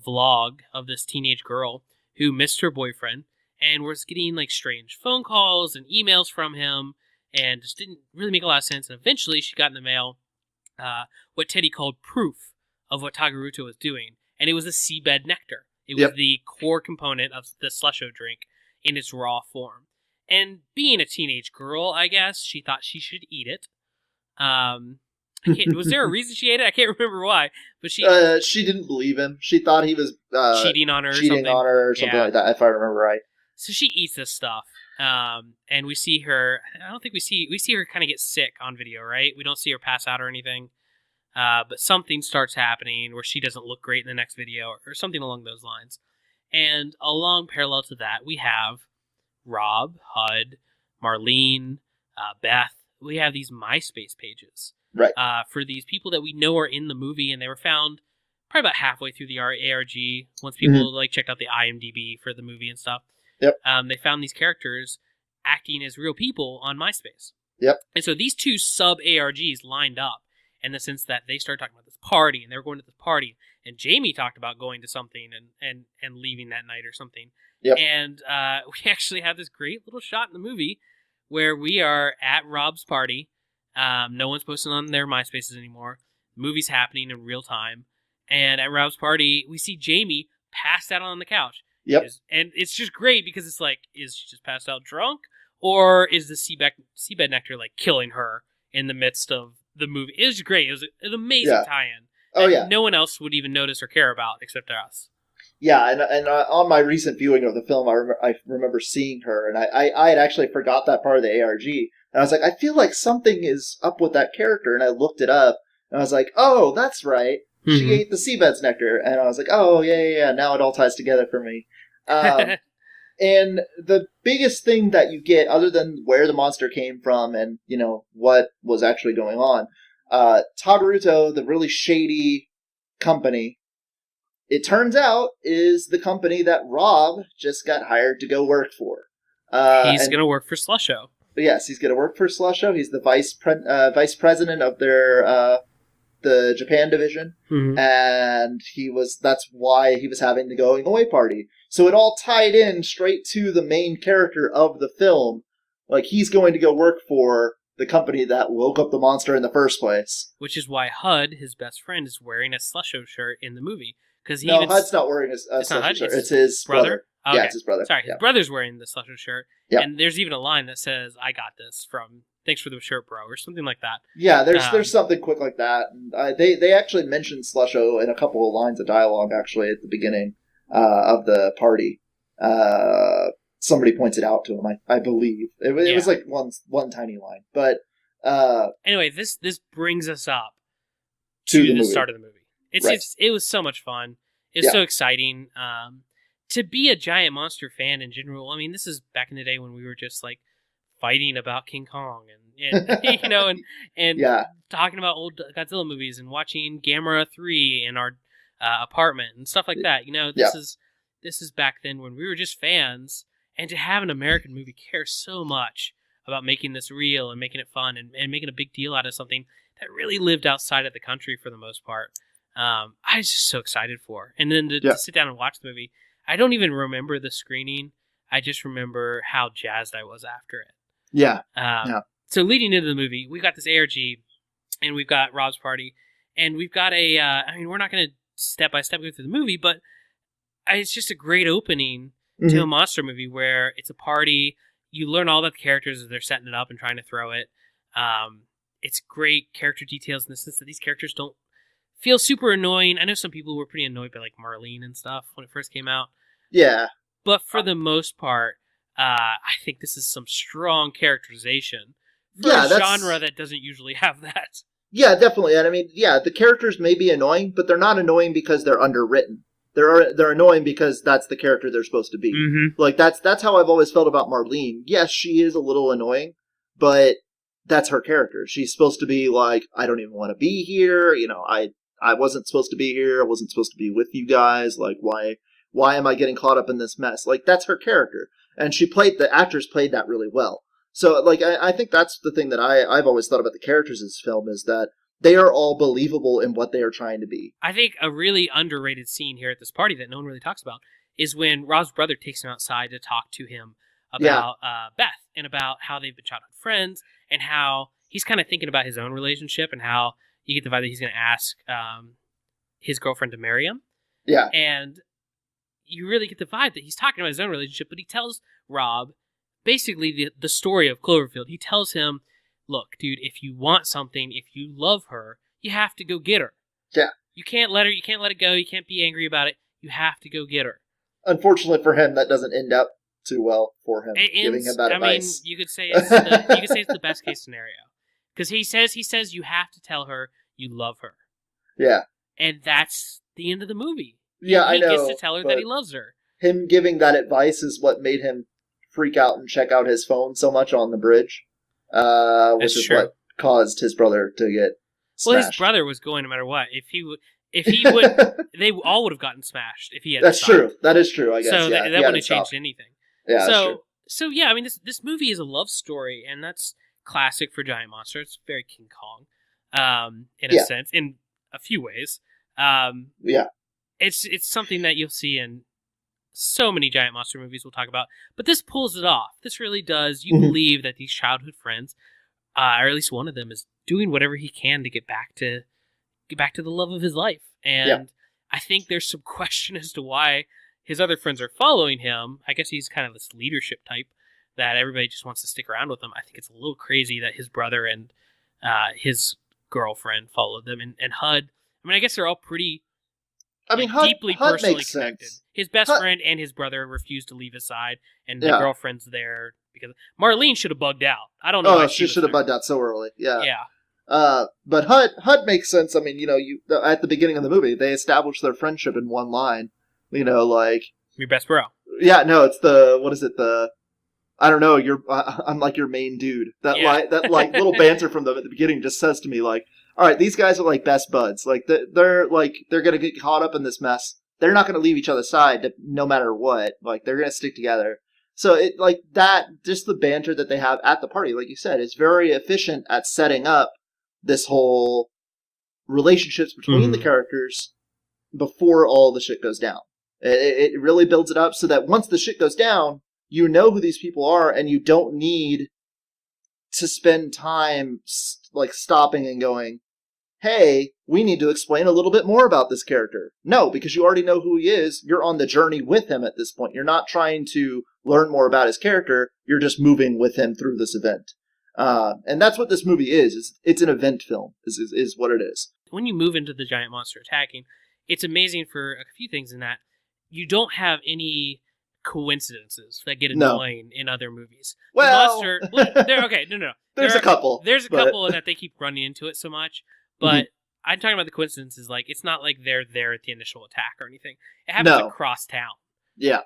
vlog of this teenage girl who missed her boyfriend and was getting like strange phone calls and emails from him, and just didn't really make a lot of sense. And eventually she got in the mail what Teddy called proof of what Tagaruto was doing. And it was a seabed nectar. It was the core component of the slusho drink in its raw form. And being a teenage girl, I guess, she thought she should eat it. Was there a reason she ate it? I can't remember why. But she didn't believe him. She thought he was cheating on her or something like that, if I remember right. So she eats this stuff. And we see her, I don't think we see her kind of get sick on video, right? We don't see her pass out or anything. But something starts happening where she doesn't look great in the next video or something along those lines. And along parallel to that, we have Rob, Hud, Marlene, Beth. We have these MySpace pages. Right. For these people that we know are in the movie, and they were found probably about halfway through the ARG once people like checked out the IMDb for the movie and stuff. Yep. They found these characters acting as real people on MySpace. Yep. And so these two sub ARGs lined up in the sense that they started talking about this party, and they were going to this party, and Jamie talked about going to something and leaving that night or something. Yep. And we actually have this great little shot in the movie where we are at Rob's party. No one's posting on their MySpaces anymore. The movie's happening in real time. And at Rob's party, we see Jamie passed out on the couch. Yep. And it's just great because it's like, is she just passed out drunk? Or is the seabed nectar like killing her in the midst of the movie? It was great. It was an amazing tie-in. Oh, yeah. No one else would even notice or care about except us. Yeah, and on my recent viewing of the film, I remember seeing her, and I had actually forgot that part of the ARG. And I was like, I feel like something is up with that character, and I looked it up, and I was like, oh, that's right. Mm-hmm. She ate the seabed's nectar, and I was like, oh, yeah, now it all ties together for me. And the biggest thing that you get, other than where the monster came from and, what was actually going on, Tagaruto, the really shady company, it turns out is the company that Rob just got hired to go work for. He's going to work for Slusho. Yes, he's going to work for Slusho. He's the vice president of their the Japan division, and that's why he was having the going away party. So it all tied in straight to the main character of the film. Like, he's going to go work for the company that woke up the monster in the first place. Which is why Hud, his best friend, is wearing a Slusho shirt in the movie. Hud's not wearing a Slusho shirt. It's his brother. Okay. Yeah, it's his brother. Sorry, his brother's wearing the Slusho shirt. Yeah. And there's even a line that says, "I got this" from "Thanks for the shirt, bro," or something like that. Yeah, there's something quick like that. And they actually mentioned Slusho in a couple of lines of dialogue, actually, at the beginning of the party. Somebody points it out to him, I believe. It was like one tiny line. But anyway, this brings us up to the start of the movie. It was so much fun. It's so exciting. To be a giant monster fan in general, I mean, this is back in the day when we were just like fighting about King Kong and and talking about old Godzilla movies and watching Gamera 3 in our apartment and stuff like that. This is back then when we were just fans, and to have an American movie care so much about making this real and making it fun and making a big deal out of something that really lived outside of the country for the most part. I was just so excited for. And then to sit down and watch the movie, I don't even remember the screening. I just remember how jazzed I was after it. Yeah. So leading into the movie, we've got this ARG, and we've got Rob's party, and we've got we're not going to step by step go through the movie, but it's just a great opening to a monster movie where it's a party. You learn all about the characters as they're setting it up and trying to throw it. It's great character details in the sense that these characters don't feel super annoying. I know some people were pretty annoyed by like Marlene and stuff when it first came out. Yeah. But for the most part, I think this is some strong characterization for a genre that doesn't usually have that. Yeah, definitely. And I mean, the characters may be annoying, but they're not annoying because they're underwritten. They're annoying because that's the character they're supposed to be. Mm-hmm. Like that's how I've always felt about Marlene. Yes, she is a little annoying, but that's her character. She's supposed to be like, I don't even want to be here. I wasn't supposed to be here. I wasn't supposed to be with you guys. Like, why am I getting caught up in this mess? Like, that's her character. And the actress played that really well. So, like, I think that's the thing that I've always thought about the characters in this film is that they are all believable in what they are trying to be. I think a really underrated scene here at this party that no one really talks about is when Rob's brother takes him outside to talk to him about Beth and about how they've been childhood friends and how he's kind of thinking about his own relationship and how you get the vibe that he's going to ask his girlfriend to marry him. Yeah. And you really get the vibe that he's talking about his own relationship, but he tells Rob basically the story of Cloverfield. He tells him, look, dude, if you want something, if you love her, you have to go get her. Yeah. You can't let it go. You can't be angry about it. You have to go get her. Unfortunately for him, that doesn't end up too well for him, giving him that advice. I mean, you could say it's the best case scenario. Because he says you have to tell her you love her. Yeah. And that's the end of the movie. Yeah, I know. He gets to tell her that he loves her. Him giving that advice is what made him freak out and check out his phone so much on the bridge. Which is what caused his brother to get smashed. Well, his brother was going no matter what. If he would, they all would have gotten smashed if he had. That's true. That is true. I guess. So yeah, that wouldn't have changed anything. Yeah. That's true. So yeah, I mean, this movie is a love story, and that's classic for giant monster. It's very King Kong, in a sense, in a few ways. Yeah. It's something that you'll see in so many giant monster movies we'll talk about, but this pulls it off. This really does. You believe that these childhood friends, or at least one of them, is doing whatever he can to get back to the love of his life. And I think there's some question as to why his other friends are following him. I guess he's kind of this leadership type that everybody just wants to stick around with him. I think it's a little crazy that his brother and his girlfriend followed them, and HUD. I mean, I guess they're all pretty. I mean, deeply HUD personally makes connected. Sense. His best friend and his brother refused to leave his side, and the girlfriend's there because Marlene should have bugged out. I don't know. Oh, she should have bugged out so early. Yeah. Yeah. But HUD makes sense. I mean, you at the beginning of the movie, they established their friendship in one line. Like your best bro. Yeah. No, it's what is it? I don't know. I'm like your main dude. That little banter from them at the beginning just says to me like, all right, these guys are like best buds. Like they're gonna get caught up in this mess. They're not gonna leave each other's side no matter what. Like they're gonna stick together. So it like that. Just the banter that they have at the party, like you said, is very efficient at setting up this whole relationships between the characters before all the shit goes down. It really builds it up so that once the shit goes down, you know who these people are, and you don't need to spend time like stopping and going, hey, we need to explain a little bit more about this character. No, because you already know who he is. You're on the journey with him at this point. You're not trying to learn more about his character. You're just moving with him through this event. And that's what this movie is. It's an event film, is what it is. When you move into the giant monster attacking, it's amazing for a few things in that you don't have any coincidences that get annoying in other movies. Well, There's a couple. There's a couple that they keep running into it so much, but I'm talking about the coincidences. Like it's not like they're there at the initial attack or anything. It happens across town. Yeah.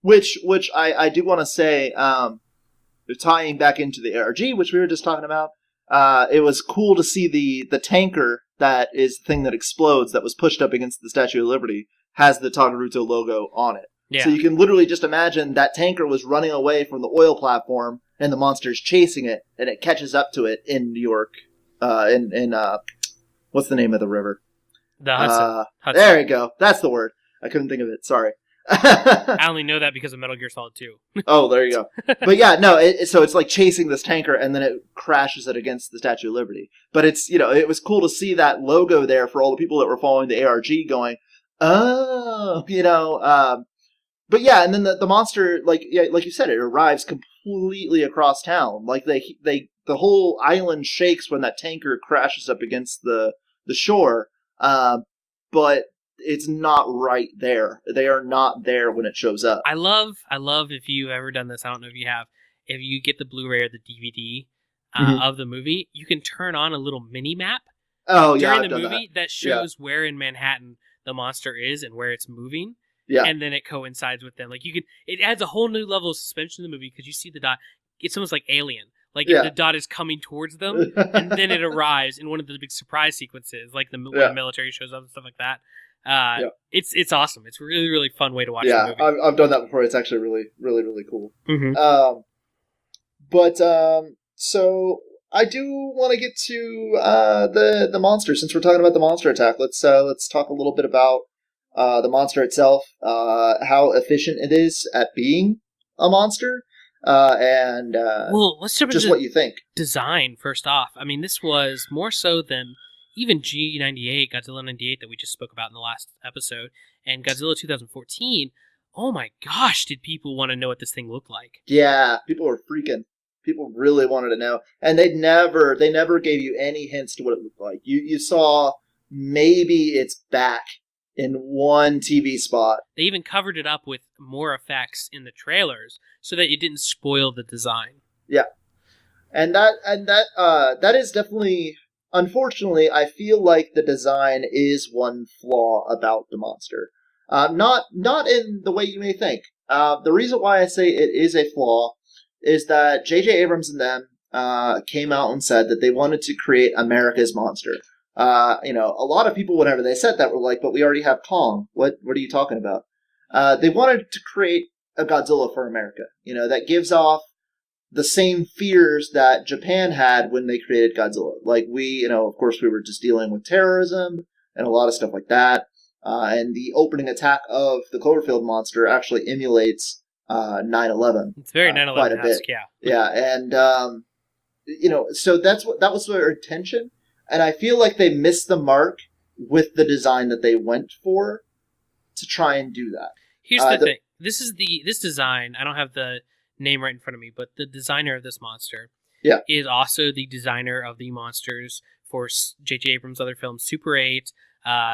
Which I do want to say, tying back into the ARG, which we were just talking about. It was cool to see the tanker that is the thing that explodes that was pushed up against the Statue of Liberty has the Tanaruto logo on it. Yeah. So you can literally just imagine that tanker was running away from the oil platform and the monster's chasing it, and it catches up to it in New York. What's the name of the river? The Hudson. There you go. That's the word. I couldn't think of it. Sorry. I only know that because of Metal Gear Solid 2. Oh, there you go. But yeah, no, so it's like chasing this tanker and then it crashes it against the Statue of Liberty. But it's, it was cool to see that logo there for all the people that were following the ARG going, oh, but yeah, and then the monster, like you said, it arrives completely across town. Like the whole island shakes when that tanker crashes up against the shore. But it's not right there. They are not there when it shows up. I love if you've ever done this. I don't know if you have. If you get the Blu-ray or the DVD of the movie, you can turn on a little mini map during the movie that shows where in Manhattan the monster is and where it's moving. Yeah. And then it coincides with them. Like it adds a whole new level of suspension in the movie because you see the dot. It's almost like Alien. Like the dot is coming towards them, and then it arrives in one of the big surprise sequences, like when the military shows up and stuff like that. It's awesome. It's a really, really fun way to watch the movie. I've done that before. It's actually really, really, really cool. But so I do want to get to the monster. Since we're talking about the monster attack, let's talk a little bit about the monster itself, how efficient it is at being a monster, and well, let's jump just into what you think. design first off. I mean, this was more so than even G98, Godzilla 98 that we just spoke about in the last episode, and Godzilla 2014. Oh my gosh, did people want to know what this thing looked like? Yeah, people were freaking. People really wanted to know, and they never gave you any hints to what it looked like. You saw maybe its back in one TV spot. They even covered it up with more effects in the trailers so that it didn't spoil the design. Yeah, and that is definitely. Unfortunately, I feel like the design is one flaw about the monster. Not in the way you may think. The reason why I say it is a flaw is that J.J. Abrams and them came out and said that they wanted to create America's monster. A lot of people, whenever they said that, were like, "But we already have Kong. What are you talking about?" They wanted to create a Godzilla for America. That gives off the same fears that Japan had when they created Godzilla. Like of course, we were just dealing with terrorism and a lot of stuff like that. And the opening attack of the Cloverfield monster actually emulates 9/11. It's very 9/11-esque, yeah. Yeah, and so that was their intention, and I feel like they missed the mark with the design that they went for to try and do that. Here's the thing: this design. I don't have the name right in front of me, but the designer of this monster is also the designer of the monsters for J.J. Abrams' other films, Super 8,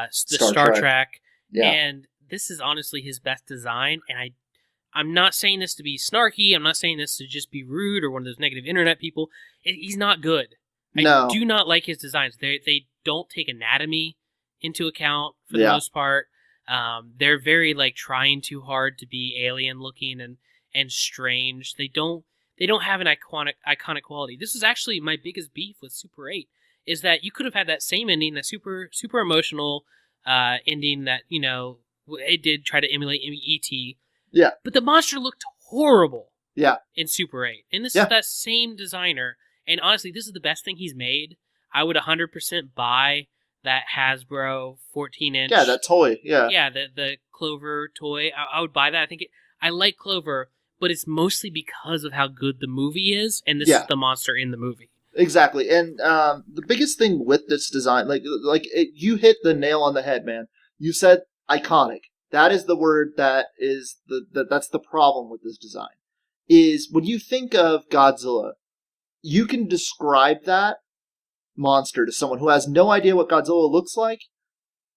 Star Trek. And this is honestly his best design, and I'm not saying this to be snarky, I'm not saying this to just be rude or one of those negative internet people. He's not good. I do not like his designs. They don't take anatomy into account for the most part. They're very trying too hard to be alien looking and strange. They don't have an iconic quality. This is actually my biggest beef with Super 8, is that you could have had that same ending, that super emotional ending that, it did try to emulate E.T. Yeah. But the monster looked horrible. Yeah. In Super 8. And this is that same designer. And honestly, this is the best thing he's made. I would 100% buy that Hasbro 14-inch. Yeah, that toy. Yeah. Yeah, the Clover toy. I would buy that. I like Clover, but it's mostly because of how good the movie is, and this is the monster in the movie. Exactly. And the biggest thing with this design, you hit the nail on the head, man. You said iconic. That is the word that is that's the problem with this design. Is when you think of Godzilla, you can describe that monster to someone who has no idea what Godzilla looks like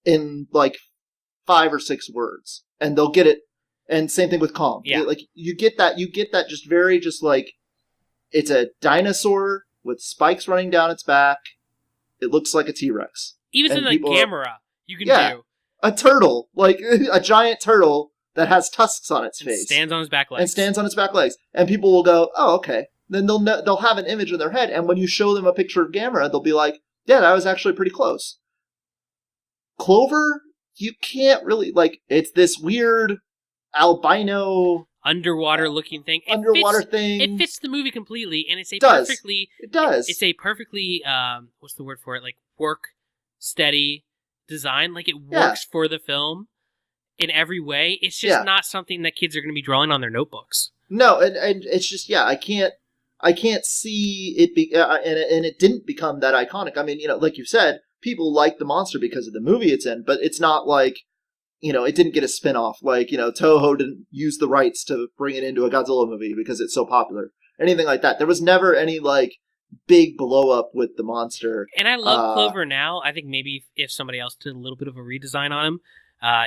in 5 or 6 words, and they'll get it. And same thing with Kong. Yeah. You get that just very it's a dinosaur with spikes running down its back. It looks like a T-Rex. Even in the camera, you can do. A turtle, a giant turtle that has tusks on its face. Stands on its back legs. And people will go, oh, okay. Then they'll have an image in their head, and when you show them a picture of Gamera, they'll be like, yeah, that was actually pretty close. Clover, you can't really, it's this weird albino underwater looking thing. Thing. It fits the movie completely, and it's It does. It's a perfectly what's the word for it? Work steady design. It works for the film in every way. It's just not something that kids are going to be drawing on their notebooks. No, and it's just I can't see it and it didn't become that iconic. I mean, like you said, people like the monster because of the movie it's in, but it's not it didn't get a spin-off. Toho didn't use the rights to bring it into a Godzilla movie because it's so popular. Anything like that. There was never any, big blow-up with the monster. And I love Clover now. I think maybe if somebody else did a little bit of a redesign on him,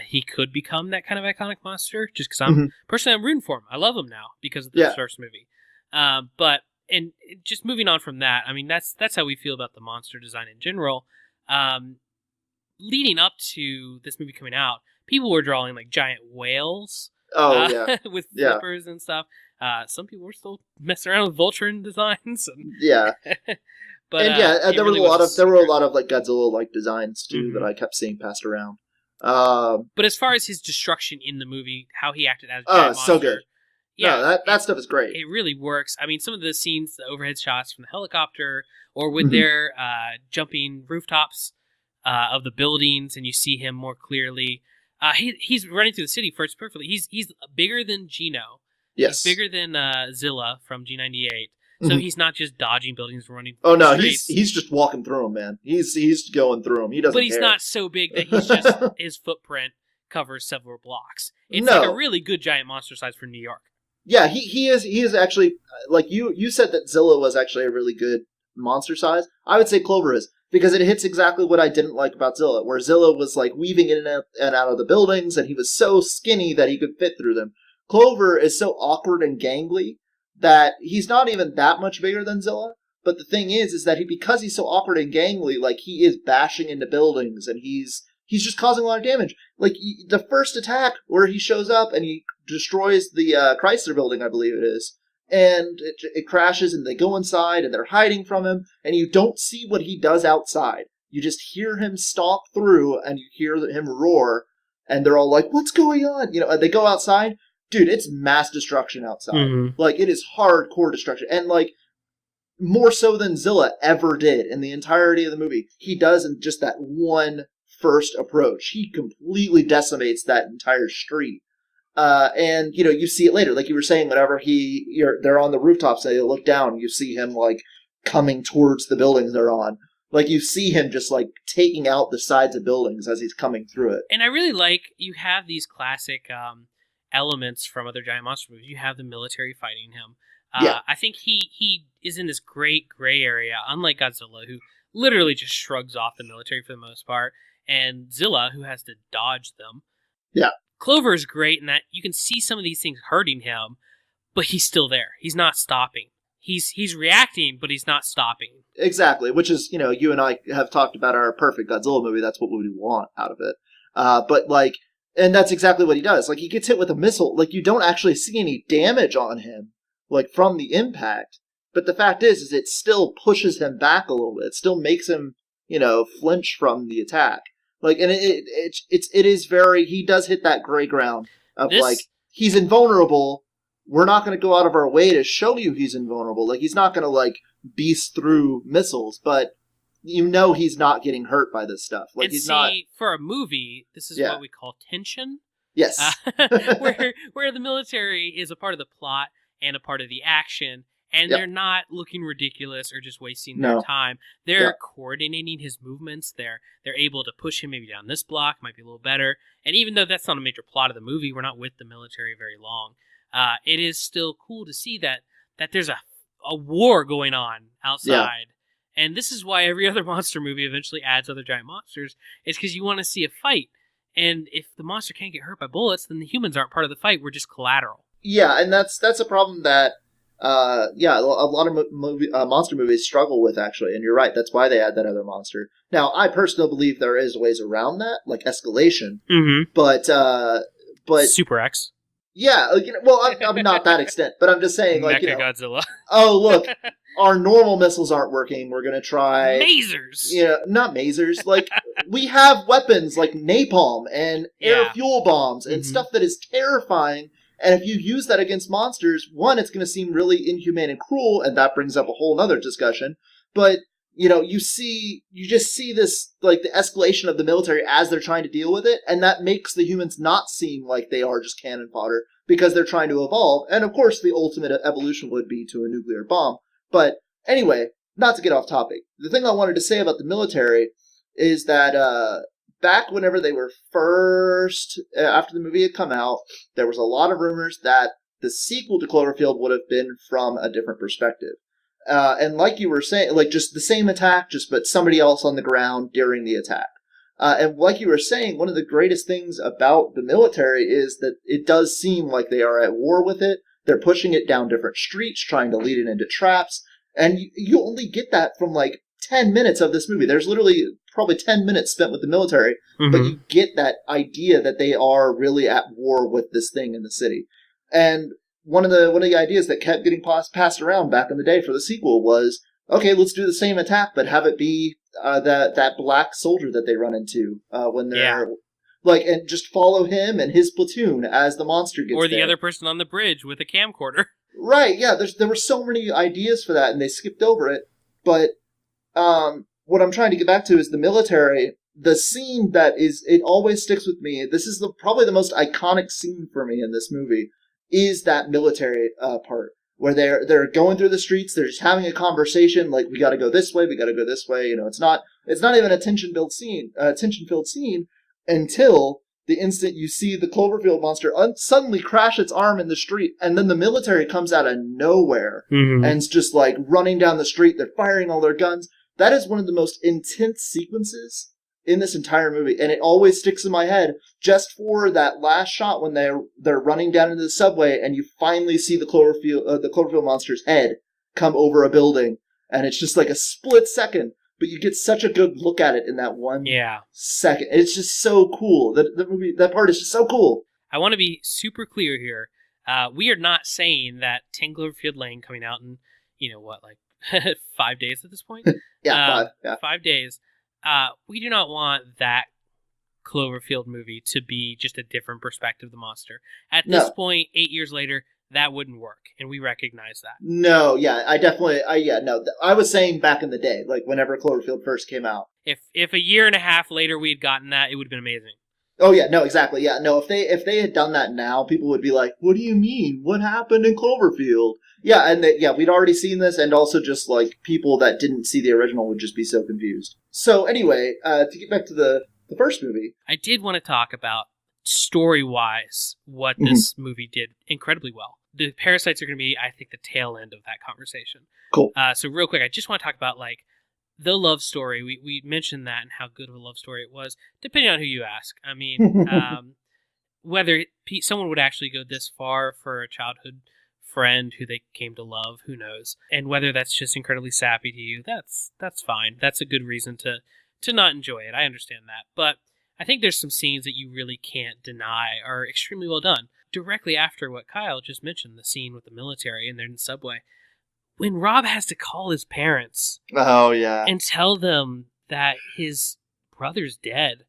he could become that kind of iconic monster, just because personally I'm rooting for him. I love him now because of the first movie. But just moving on from that, I mean, that's how we feel about the monster design in general. Leading up to this movie coming out, people were drawing giant whales with flippers and stuff. Some people were still messing around with Voltron designs. But there were a lot of Godzilla designs too that I kept seeing passed around. But as far as his destruction in the movie, how he acted as a giant monster, so good. Yeah, No, that stuff is great. It really works. I mean, some of the scenes, the overhead shots from the helicopter, or with Mhm. their jumping rooftops of the buildings, and you see him more clearly. He's running through the city first perfectly. He's bigger than Gino. Yes. He's bigger than Zilla from G98. So Mhm. he's not just dodging buildings and running. Oh through no, the streets, he's just walking through them, man. He's going through them. He doesn't. but he's care. not so big that he's just his footprint covers several blocks. It's No. like a really good giant monster size for New York. Yeah, he is actually like you said that Zilla was actually a really good monster size. I would say Clover is because it hits exactly what I didn't like about Zilla, where Zilla was like weaving in and out of the buildings, and he was so skinny that he could fit through them. Clover is so awkward and gangly that he's not even that much bigger than Zilla. But the thing is that because he's so awkward and gangly, like he is bashing into buildings, and he's just causing a lot of damage. Like the first attack where he shows up and he destroys the Chrysler building, I believe it is, and it crashes, and they go inside and they're hiding from him, and you don't see what he does outside. You just hear him stomp through, and you hear him roar, and they're all like, "What's going on?" And they go outside. Dude, it's mass destruction outside. Mm-hmm. Like it is hardcore destruction, and like more so than Zilla ever did in the entirety of the movie. He does in just that one first approach. He completely decimates that entire street. And you see it later, like you were saying. Whenever they're on the rooftops, and they look down, you see him like coming towards the buildings they're on. Like you see him just like taking out the sides of buildings as he's coming through it. And I really like you have these classic elements from other giant monster movies. You have the military fighting him. Yeah. I think he is in this great gray area, unlike Godzilla, who literally just shrugs off the military for the most part, and Zilla, who has to dodge them. Yeah. Clover is great in that you can see some of these things hurting him, but he's still there. He's not stopping. He's reacting, but he's not stopping. Exactly, which is, you and I have talked about our perfect Godzilla movie. That's what we want out of it. But like, and that's exactly what he does. Like, he gets hit with a missile. Like, you don't actually see any damage on him, like, from the impact. But the fact is it still pushes him back a little bit. It still makes him, flinch from the attack. Like, and it is very, he does hit that gray ground of like, he's invulnerable. We're not going to go out of our way to show you he's invulnerable. Like, he's not going to like beast through missiles, but he's not getting hurt by this stuff. Like, he's not. For a movie, this is what we call tension. Yes. Where the military is a part of the plot and a part of the action, and they're not looking ridiculous or just wasting their time. They're coordinating his movements. They're able to push him maybe down this block, might be a little better. And even though that's not a major plot of the movie, we're not with the military very long. It is still cool to see that there's a war going on outside. And this is why every other monster movie eventually adds other giant monsters, is because you want to see a fight. And if the monster can't get hurt by bullets, then the humans aren't part of the fight. We're just collateral. Yeah, and that's a problem that a lot of monster movies struggle with, actually. And you're right, that's why they add that other monster. Now, I personally believe there is ways around that, like escalation. Mm-hmm. But Super X. Yeah, well, I'm not that extent, but I'm just saying, like, Mechagodzilla. Oh, look, our normal missiles aren't working. We're going to try... Masers! Not masers. Like, we have weapons like napalm and air fuel bombs and stuff that is terrifying. And if you use that against monsters, one, it's going to seem really inhumane and cruel, and that brings up a whole other discussion. But, you just see this, like, the escalation of the military as they're trying to deal with it, and that makes the humans not seem like they are just cannon fodder, because they're trying to evolve. And, of course, the ultimate evolution would be to a nuclear bomb. But, anyway, not to get off topic, the thing I wanted to say about the military is that, back whenever they were first, after the movie had come out, there was a lot of rumors that the sequel to Cloverfield would have been from a different perspective. And like you were saying, like just the same attack, but somebody else on the ground during the attack. And like you were saying, one of the greatest things about the military is that it does seem like they are at war with it. They're pushing it down different streets, trying to lead it into traps. And you only get that from like 10 minutes of this movie. There's literally probably 10 minutes spent with the military, but you get that idea that they are really at war with this thing in the city. And one of the ideas that kept getting passed around back in the day for the sequel was, okay, let's do the same attack, but have it be that black soldier that they run into when Like, and just follow him and his platoon as the monster gets Or the there. other person on the bridge with a camcorder. Right, yeah, there were so many ideas for that, and they skipped over it. But what I'm trying to get back to is the military. The scene that it always sticks with me. This is probably the most iconic scene for me in this movie. Is that military part where they're going through the streets, they're just having a conversation, like, we got to go this way, we got to go this way. You know, it's not even a tension-filled scene until the instant you see the Cloverfield monster suddenly crash its arm in the street, and then the military comes out of nowhere and it's just like running down the street. They're firing all their guns. That is one of the most intense sequences in this entire movie, and it always sticks in my head just for that last shot when they're running down into the subway, and you finally see the Cloverfield monster's head come over a building, and it's just like a split second, but you get such a good look at it in that one second. It's just so cool. The movie, that part is just so cool. I want to be super clear here. We are not saying that 10 Cloverfield Lane coming out in, 5 days at this point? 5 days. We do not want that Cloverfield movie to be just a different perspective of the monster. At this point, 8 years later, that wouldn't work, and we recognize that. No, yeah, I was saying back in the day, like whenever Cloverfield first came out. If a year and a half later we had gotten that, it would have been amazing. Oh yeah, no, exactly, yeah, no. If they had done that now, people would be like, "What do you mean? What happened in Cloverfield?" Yeah, and we'd already seen this, and also just like people that didn't see the original would just be so confused. So anyway, to get back to the first movie, I did want to talk about story-wise what this movie did incredibly well. The parasites are going to be, I think, the tail end of that conversation. Cool. So real quick, I just want to talk about like the love story. We mentioned that and how good of a love story it was, depending on who you ask. I mean, whether someone would actually go this far for a childhood friend who they came to love, who knows? And whether that's just incredibly sappy to you, that's fine. That's a good reason to not enjoy it. I understand that. But I think there's some scenes that you really can't deny are extremely well done. Directly after what Kyle just mentioned, the scene with the military and they're in the subway, when Rob has to call his parents and tell them that his brother's dead,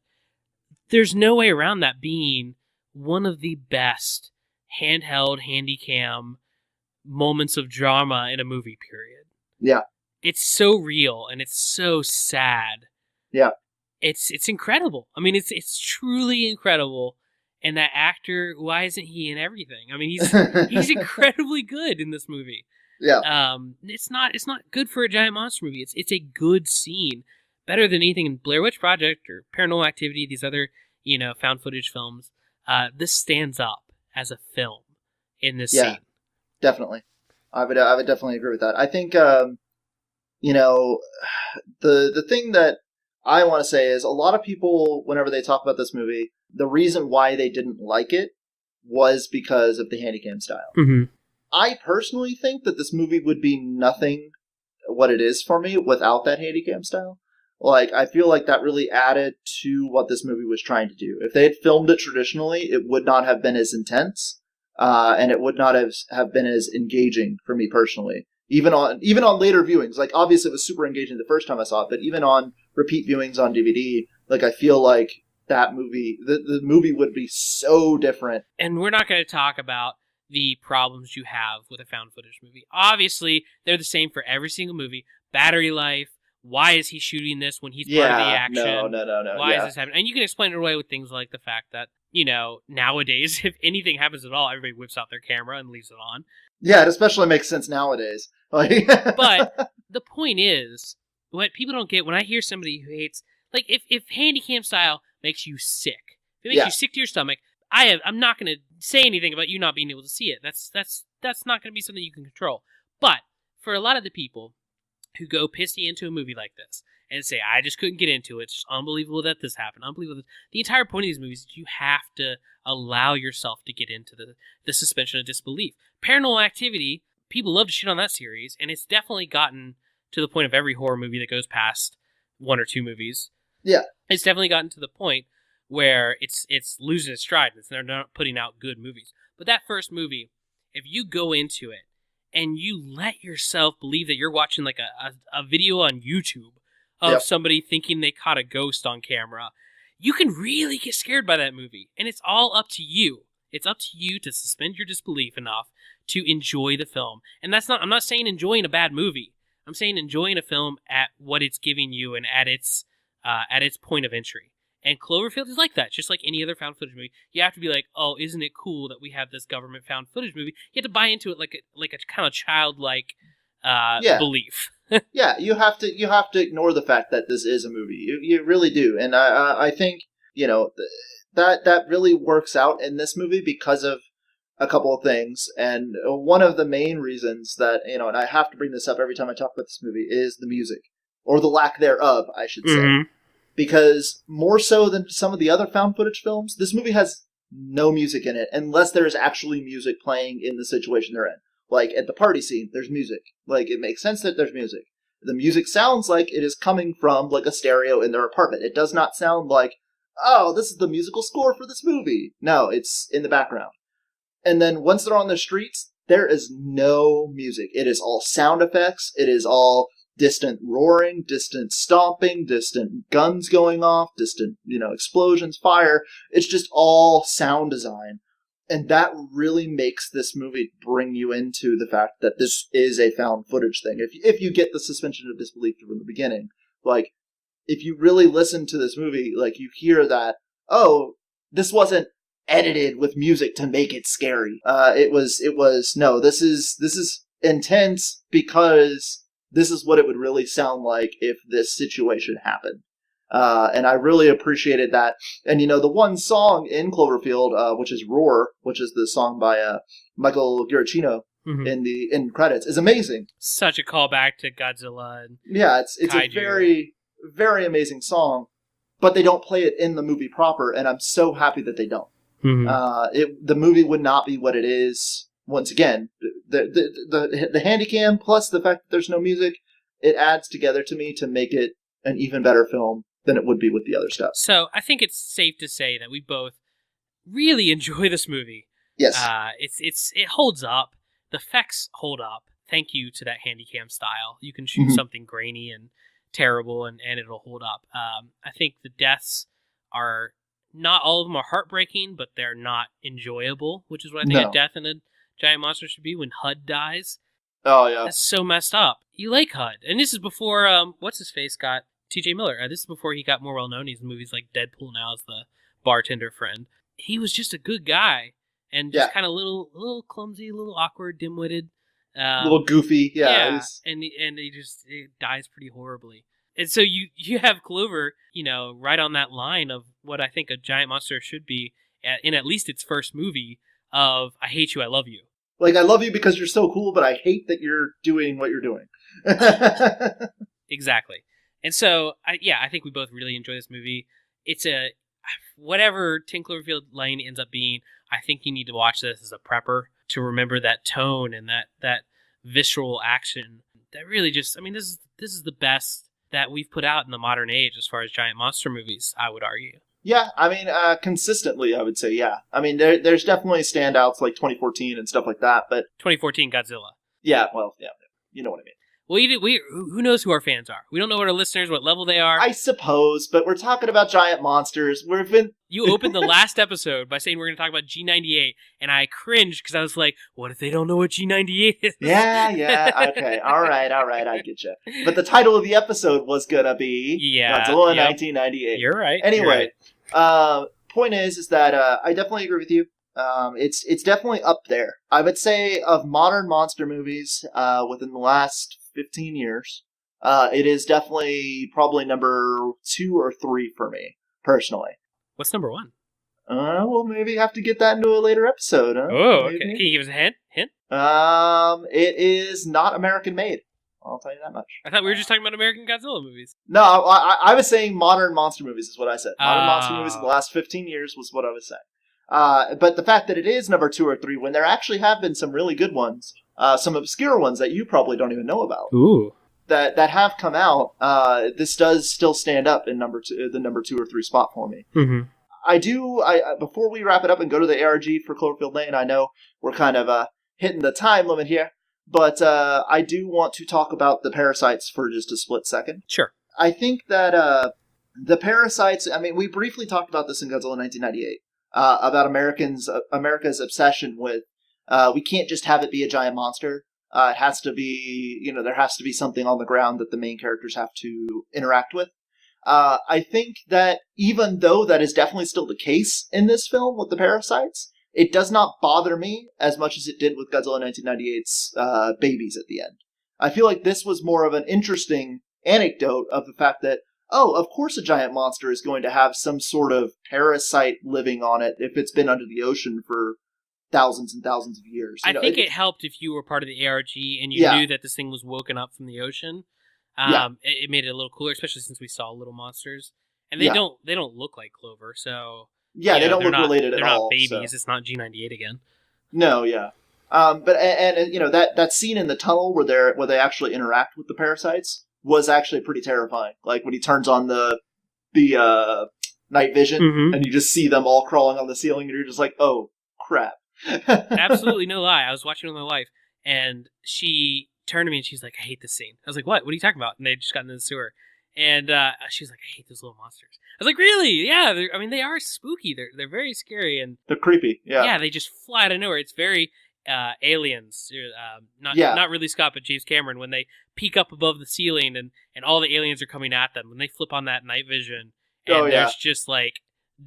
there's no way around that being one of the best handheld, handycam moments of drama in a movie, period. Yeah. It's so real and it's so sad. Yeah. It's incredible. I mean, it's truly incredible. And that actor, why isn't he in everything? I mean, he's incredibly good in this movie. Yeah. It's not good for a giant monster movie. It's a good scene, better than anything in Blair Witch Project or Paranormal Activity. These other found footage films. This stands up as a film in this scene. Definitely. I would definitely agree with that. I think the thing that I want to say is a lot of people, whenever they talk about this movie, the reason why they didn't like it was because of the handycam style. Mm-hmm. I personally think that this movie would be nothing what it is for me without that handycam style. Like, I feel like that really added to what this movie was trying to do. If they had filmed it traditionally, it would not have been as intense, and it would not have been as engaging for me personally. Even on later viewings, like obviously it was super engaging the first time I saw it, but even on repeat viewings on DVD, like I feel like that movie, the movie would be so different. And we're not going to talk about the problems you have with a found footage movie. Obviously, they're the same for every single movie. Battery life. Why is he shooting this when he's part of the action? No. Why is this happening? And you can explain it away with things like the fact that, nowadays, if anything happens at all, everybody whips out their camera and leaves it on. Yeah, it especially makes sense nowadays. But the point is, what people don't get, when I hear somebody who hates, like, if handycam style makes you sick, if it makes you sick to your stomach, I'm not going to say anything about you not being able to see it. That's not going to be something you can control. But for a lot of the people who go pissy into a movie like this and say, I just couldn't get into it, it's just unbelievable that this happened, unbelievable. The entire point of these movies is you have to allow yourself to get into the suspension of disbelief. Paranormal Activity, people love to shit on that series, and it's definitely gotten to the point of every horror movie that goes past one or two movies. Yeah. It's definitely gotten to the point where it's losing its stride, and they're not putting out good movies. But that first movie, if you go into it and you let yourself believe that you're watching like a video on YouTube of somebody thinking they caught a ghost on camera, you can really get scared by that movie. And it's all up to you. It's up to you to suspend your disbelief enough to enjoy the film. And I'm not saying enjoying a bad movie. I'm saying enjoying a film at what it's giving you and at its point of entry. And Cloverfield is like that, just like any other found footage movie. You have to be like, oh, isn't it cool that we have this government found footage movie? You have to buy into it like a kind of childlike belief. Yeah, you have to ignore the fact that this is a movie. You really do, and I think that really works out in this movie because of a couple of things. And one of the main reasons that and I have to bring this up every time I talk about this movie is the music, or the lack thereof, I should say. Mm-hmm. Because more so than some of the other found footage films, this movie has no music in it unless there is actually music playing in the situation they're in. Like at the party scene, there's music. Like it makes sense that there's music. The music sounds like it is coming from like a stereo in their apartment. It does not sound like, oh, this is the musical score for this movie. No, it's in the background. And then once they're on the streets, there is no music. It is all sound effects. It is all distant roaring, distant stomping, distant guns going off, distant, explosions, fire. It's just all sound design. And that really makes this movie bring you into the fact that this is a found footage thing. If you get the suspension of disbelief from the beginning, like, if you really listen to this movie, like, you hear that, oh, this wasn't edited with music to make it scary. No, this is intense because this is what it would really sound like if this situation happened. And I really appreciated that. And, the one song in Cloverfield, which is Roar, which is the song by Michael Giacchino in credits, is amazing. Such a callback to Godzilla. And yeah, it's Kaiju. A very, very amazing song, but they don't play it in the movie proper, and I'm so happy that they don't. Mm-hmm. The movie would not be what it is. Once again, the handycam plus the fact that there's no music, it adds together to me to make it an even better film than it would be with the other stuff. So I think it's safe to say that we both really enjoy this movie. Yes. It holds up. The effects hold up. Thank you to that handycam style. You can shoot something grainy and terrible and it'll hold up. I think the deaths are, not all of them are heartbreaking, but they're not enjoyable, which is what I think a death in a giant monster should be when HUD dies. Oh, yeah. That's so messed up. You like HUD. And this is before, what's-his-face got T.J. Miller. This is before he got more well-known. He's in movies like Deadpool now as the bartender friend. He was just a good guy. And just kind of little clumsy, little awkward, dim-witted. A little goofy. Yeah. And he dies pretty horribly. And so you have Clover, right on that line of what I think a giant monster should be in at least its first movie of I hate you, I love you. Like, I love you because you're so cool, but I hate that you're doing what you're doing. Exactly. And so, I think we both really enjoy this movie. It's whatever 10 Cloverfield Lane ends up being, I think you need to watch this as a prepper to remember that tone and that visceral action. That really just, this is the best that we've put out in the modern age as far as giant monster movies, I would argue. Yeah, consistently, I would say, yeah. There's definitely standouts like 2014 and stuff like that, but... 2014 Godzilla. Yeah, well, yeah, you know what I mean. Well, who knows who our fans are? We don't know what our listeners, what level they are. I suppose, but we're talking about giant monsters. You opened the last episode by saying we're going to talk about G98, and I cringed because I was like, what if they don't know what G98 is? Yeah, okay, all right, I get you. But the title of the episode was going to be Godzilla 1998. You're right. Anyway, point is that I definitely agree with you. It's definitely up there. I would say of modern monster movies within the last 15 years, it is definitely probably number 2 or 3 for me, personally. What's number 1? We'll maybe have to get that into a later episode. Huh? Oh, okay. Can you give us a hint? It is not American made. I'll tell you that much. I thought we were just talking about American Godzilla movies. No, I was saying modern monster movies is what I said. Modern monster movies in the last 15 years was what I was saying. But the fact that it is number 2 or 3, when there actually have been some really good ones, some obscure ones that you probably don't even know about, that have come out, this does still stand up in the number 2 or 3 spot for me. Mm-hmm. Before we wrap it up and go to the ARG for Cloverfield Lane, I know we're kind of hitting the time limit here, but I do want to talk about the parasites for just a split second. Sure. I think that The parasites, I mean, we briefly talked about this in Godzilla 1998, about America's obsession with, we can't just have it be a giant monster. It has to be, there has to be something on the ground that the main characters have to interact with. I think that even though that is definitely still the case in this film with the parasites, it does not bother me as much as it did with Godzilla 1998's babies at the end. I feel like this was more of an interesting anecdote of the fact that, oh, of course a giant monster is going to have some sort of parasite living on it if it's been under the ocean for thousands and thousands of years. I think it helped if you were part of the ARG and you knew that this thing was woken up from the ocean. It made it a little cooler, especially since we saw little monsters, and they don't look like Clover, so they don't look related at all. They're not babies. So. It's not G98 again. No, yeah. But that scene in the tunnel where they actually interact with the parasites was actually pretty terrifying. Like when he turns on the night vision and you just see them all crawling on the ceiling, and you're just like, oh crap. Absolutely, no lie. I was watching with my wife, and she turned to me and she's like, I hate this scene. I was like, what? What are you talking about? And they just got into the sewer. And she was like, I hate those little monsters. I was like, really? Yeah, they are spooky. They're very scary. And they're creepy, yeah. Yeah, they just fly out of nowhere. It's very Aliens. Not Ridley Scott, but James Cameron, when they peek up above the ceiling and all the aliens are coming at them. When they flip on that night vision, and there's just like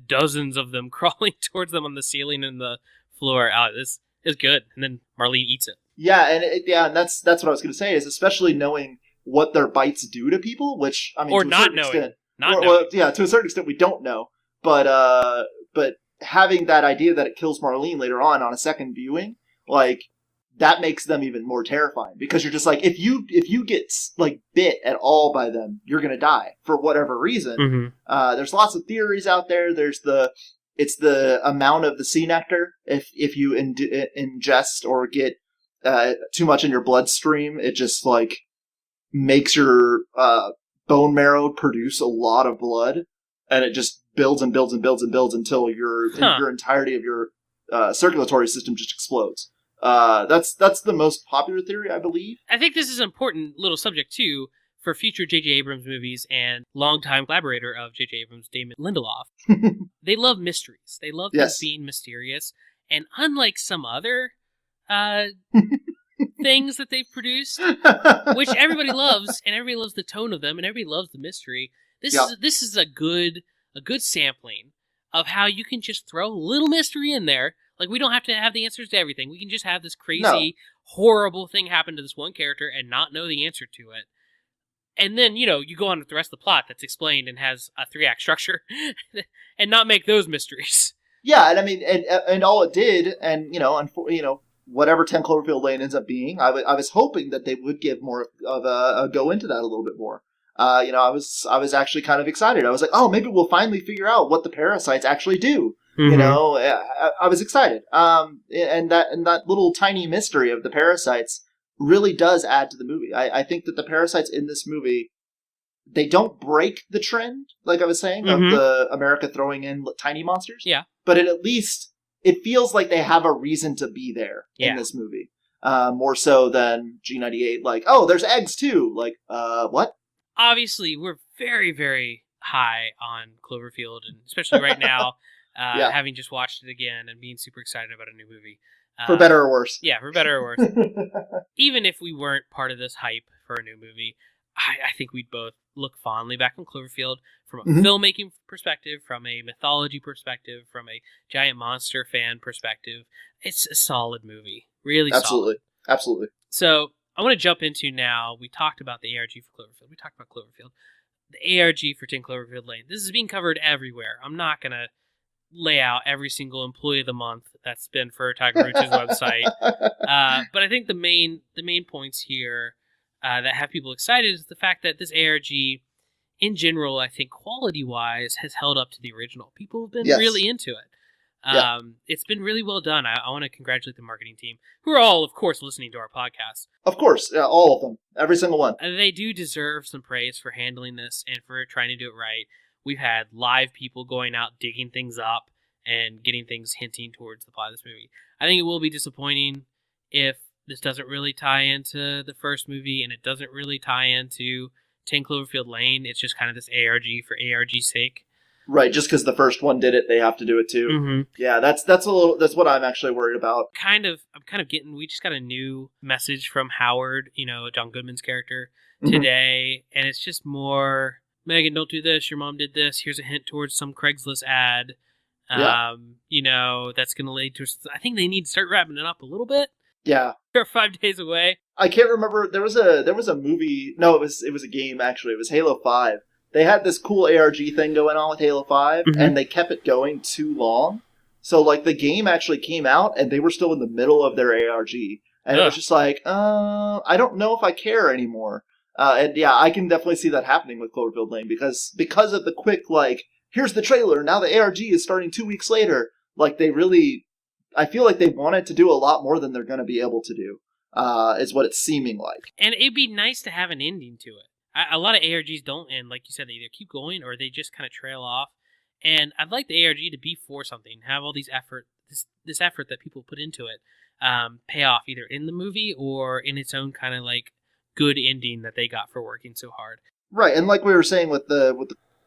dozens of them crawling towards them on the ceiling and the floor. This is good. And then Marlene eats it. Yeah, and that's what I was going to say, is especially knowing what their bites do to people, which, I mean, or to not a certain knowing. extent, Not knowing. Well, yeah, to a certain extent we don't know, but having that idea that it kills Marlene later on a second viewing, like, that makes them even more terrifying, because you're just like, if you get like bit at all by them, you're going to die for whatever reason. There's lots of theories out there. It's the amount of the sea nectar. If you ingest or get too much in your bloodstream, it just like makes your bone marrow produce a lot of blood, and it just builds and builds and builds and builds until your entirety of your circulatory system just explodes. That's the most popular theory, I believe. I think this is an important little subject too for future J.J. Abrams movies, and longtime collaborator of J.J. Abrams, Damon Lindelof. They love mysteries. They love things being mysterious, and unlike some other things that they've produced, which everybody loves, and everybody loves the tone of them, and everybody loves the mystery. This is a good sampling of how you can just throw a little mystery in there. Like, we don't have to have the answers to everything. We can just have this crazy, horrible thing happen to this one character and not know the answer to it. And then, you go on with the rest of the plot that's explained and has a 3-act structure, and not make those mysteries. Yeah, and I mean, and all it did, and whatever 10 Cloverfield Lane ends up being, I was hoping that they would give more of a go into that a little bit more. I was actually kind of excited. I was like, oh, maybe we'll finally figure out what the parasites actually do. I was excited. And that little tiny mystery of the parasites really does add to the movie. I think that the parasites in this movie, they don't break the trend, like I was saying, of the America throwing in tiny monsters. Yeah. But at least it feels like they have a reason to be there in this movie. More so than G98, like, oh, there's eggs too. Like, what? Obviously, we're very, very high on Cloverfield, and especially right now, having just watched it again and being super excited about a new movie. For better or worse. Yeah, for better or worse. Even if we weren't part of this hype for a new movie, I think we'd both look fondly back on Cloverfield from a filmmaking perspective, from a mythology perspective, from a giant monster fan perspective. It's a solid movie. Really solid. Absolutely. So I want to jump into now. We talked about the ARG for Cloverfield. We talked about Cloverfield. The ARG for 10 Cloverfield Lane. This is being covered everywhere. I'm not going to lay out every single employee of the month that's been for Tiger Roach's website. But I think the main points here that have people excited is the fact that this ARG, in general, I think quality-wise, has held up to the original. People have been really into it. It's been really well done. I want to congratulate the marketing team, who are all, of course, listening to our podcast. Of course, all of them. Every single one. And they do deserve some praise for handling this and for trying to do it right. We've had live people going out, digging things up, and getting things hinting towards the plot of this movie. I think it will be disappointing if this doesn't really tie into the first movie, and it doesn't really tie into 10 Cloverfield Lane, it's just kind of this ARG for ARG's sake. Right, just because the first one did it, they have to do it too. Mm-hmm. Yeah, that's what I'm actually worried about. I'm kind of getting. We just got a new message from Howard, John Goodman's character, today, and it's just more, Megan, don't do this. Your mom did this. Here's a hint towards some Craigslist ad. That's going to lead to. I think they need to start wrapping it up a little bit. Yeah, They're 5 days away. I can't remember. There was a movie. No, it was a game actually. It was Halo 5. They had this cool ARG thing going on with Halo 5, and they kept it going too long. So, like, the game actually came out, and they were still in the middle of their ARG. And it was just like, I don't know if I care anymore. And yeah, I can definitely see that happening with Cloverfield Lane, because of the quick, like, here's the trailer, now the ARG is starting 2 weeks later. Like, I feel like they wanted to do a lot more than they're going to be able to do, is what it's seeming like. And it'd be nice to have an ending to it. A lot of ARGs don't end, like you said, they either keep going or they just kind of trail off. And I'd like the ARG to be for something, have all these this effort that people put into it, pay off either in the movie or in its own kind of like good ending that they got for working so hard. Right, and like we were saying with the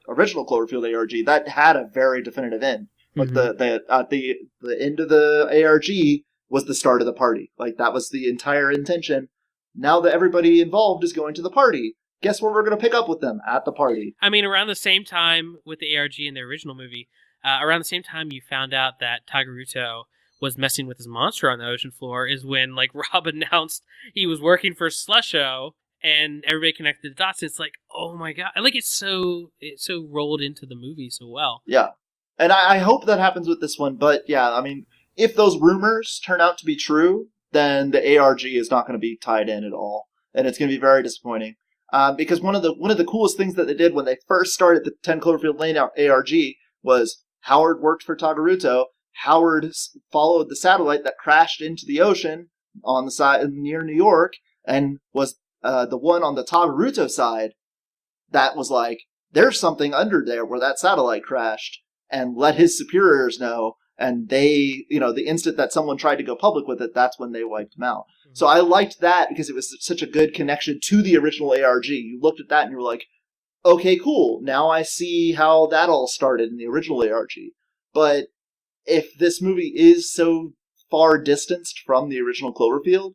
original Cloverfield ARG, that had a very definitive end. Like the end of the ARG was the start of the party. Like that was the entire intention. Now that everybody involved is going to the party, guess where we're going to pick up with them? At the party. I mean, around the same time with the ARG in the original movie, around the same time you found out that Tagaruto was messing with his monster on the ocean floor is when, like, Rob announced he was working for Slusho, and everybody connected the dots. It's like, oh my god. Like, it's so rolled into the movie so well. Yeah. And I hope that happens with this one, but yeah, I mean, if those rumors turn out to be true, then the ARG is not going to be tied in at all. And it's going to be very disappointing. Because one of the coolest things that they did when they first started the 10 Cloverfield Lane ARG was Howard worked for Tagaruto. Howard followed the satellite that crashed into the ocean on the side near New York, and was the one on the Tagaruto side that was like, there's something under there where that satellite crashed, and let his superiors know. And they, the instant that someone tried to go public with it, that's when they wiped him out. Mm-hmm. So I liked that because it was such a good connection to the original ARG. You looked at that and you were like, okay, cool. Now I see how that all started in the original ARG. But if this movie is so far distanced from the original Cloverfield,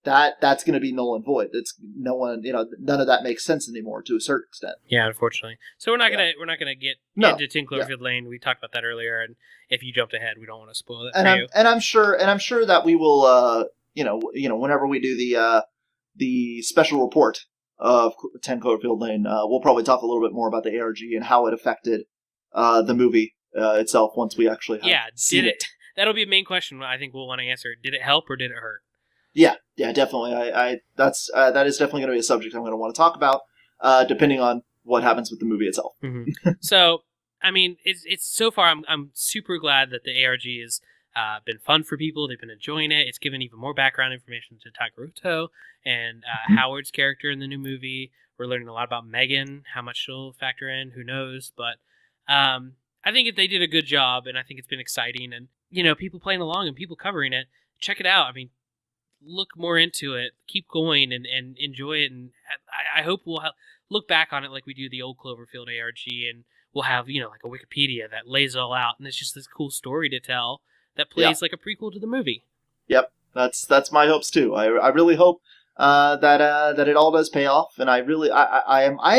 that's going to be null and void. It's none of that makes sense anymore to a certain extent. Yeah, unfortunately. So we're not gonna get into 10 Cloverfield Lane. We talked about that earlier, and if you jumped ahead, we don't want to spoil it for you. And I'm sure that we will, whenever we do the special report of 10 Cloverfield Lane, we'll probably talk a little bit more about the ARG and how it affected the movie itself once we actually have seen it. That'll be a main question I think we'll want to answer. Did it help or did it hurt? Yeah, definitely. That is definitely going to be a subject I'm going to want to talk about, depending on what happens with the movie itself. Mm-hmm. So, I mean, it's so far. I'm super glad that the ARG has been fun for people. They've been enjoying it. It's given even more background information to Tagaruto and Howard's character in the new movie. We're learning a lot about Megan, how much she'll factor in, who knows. But I think if they did a good job, and I think it's been exciting, and people playing along and people covering it, check it out. I mean, look more into it, keep going, and enjoy it. And I hope we'll look back on it like we do the old Cloverfield ARG, and we'll have, like a Wikipedia that lays it all out, and it's just this cool story to tell that plays like a prequel to the movie. Yep, that's my hopes too. I really hope that it all does pay off, and I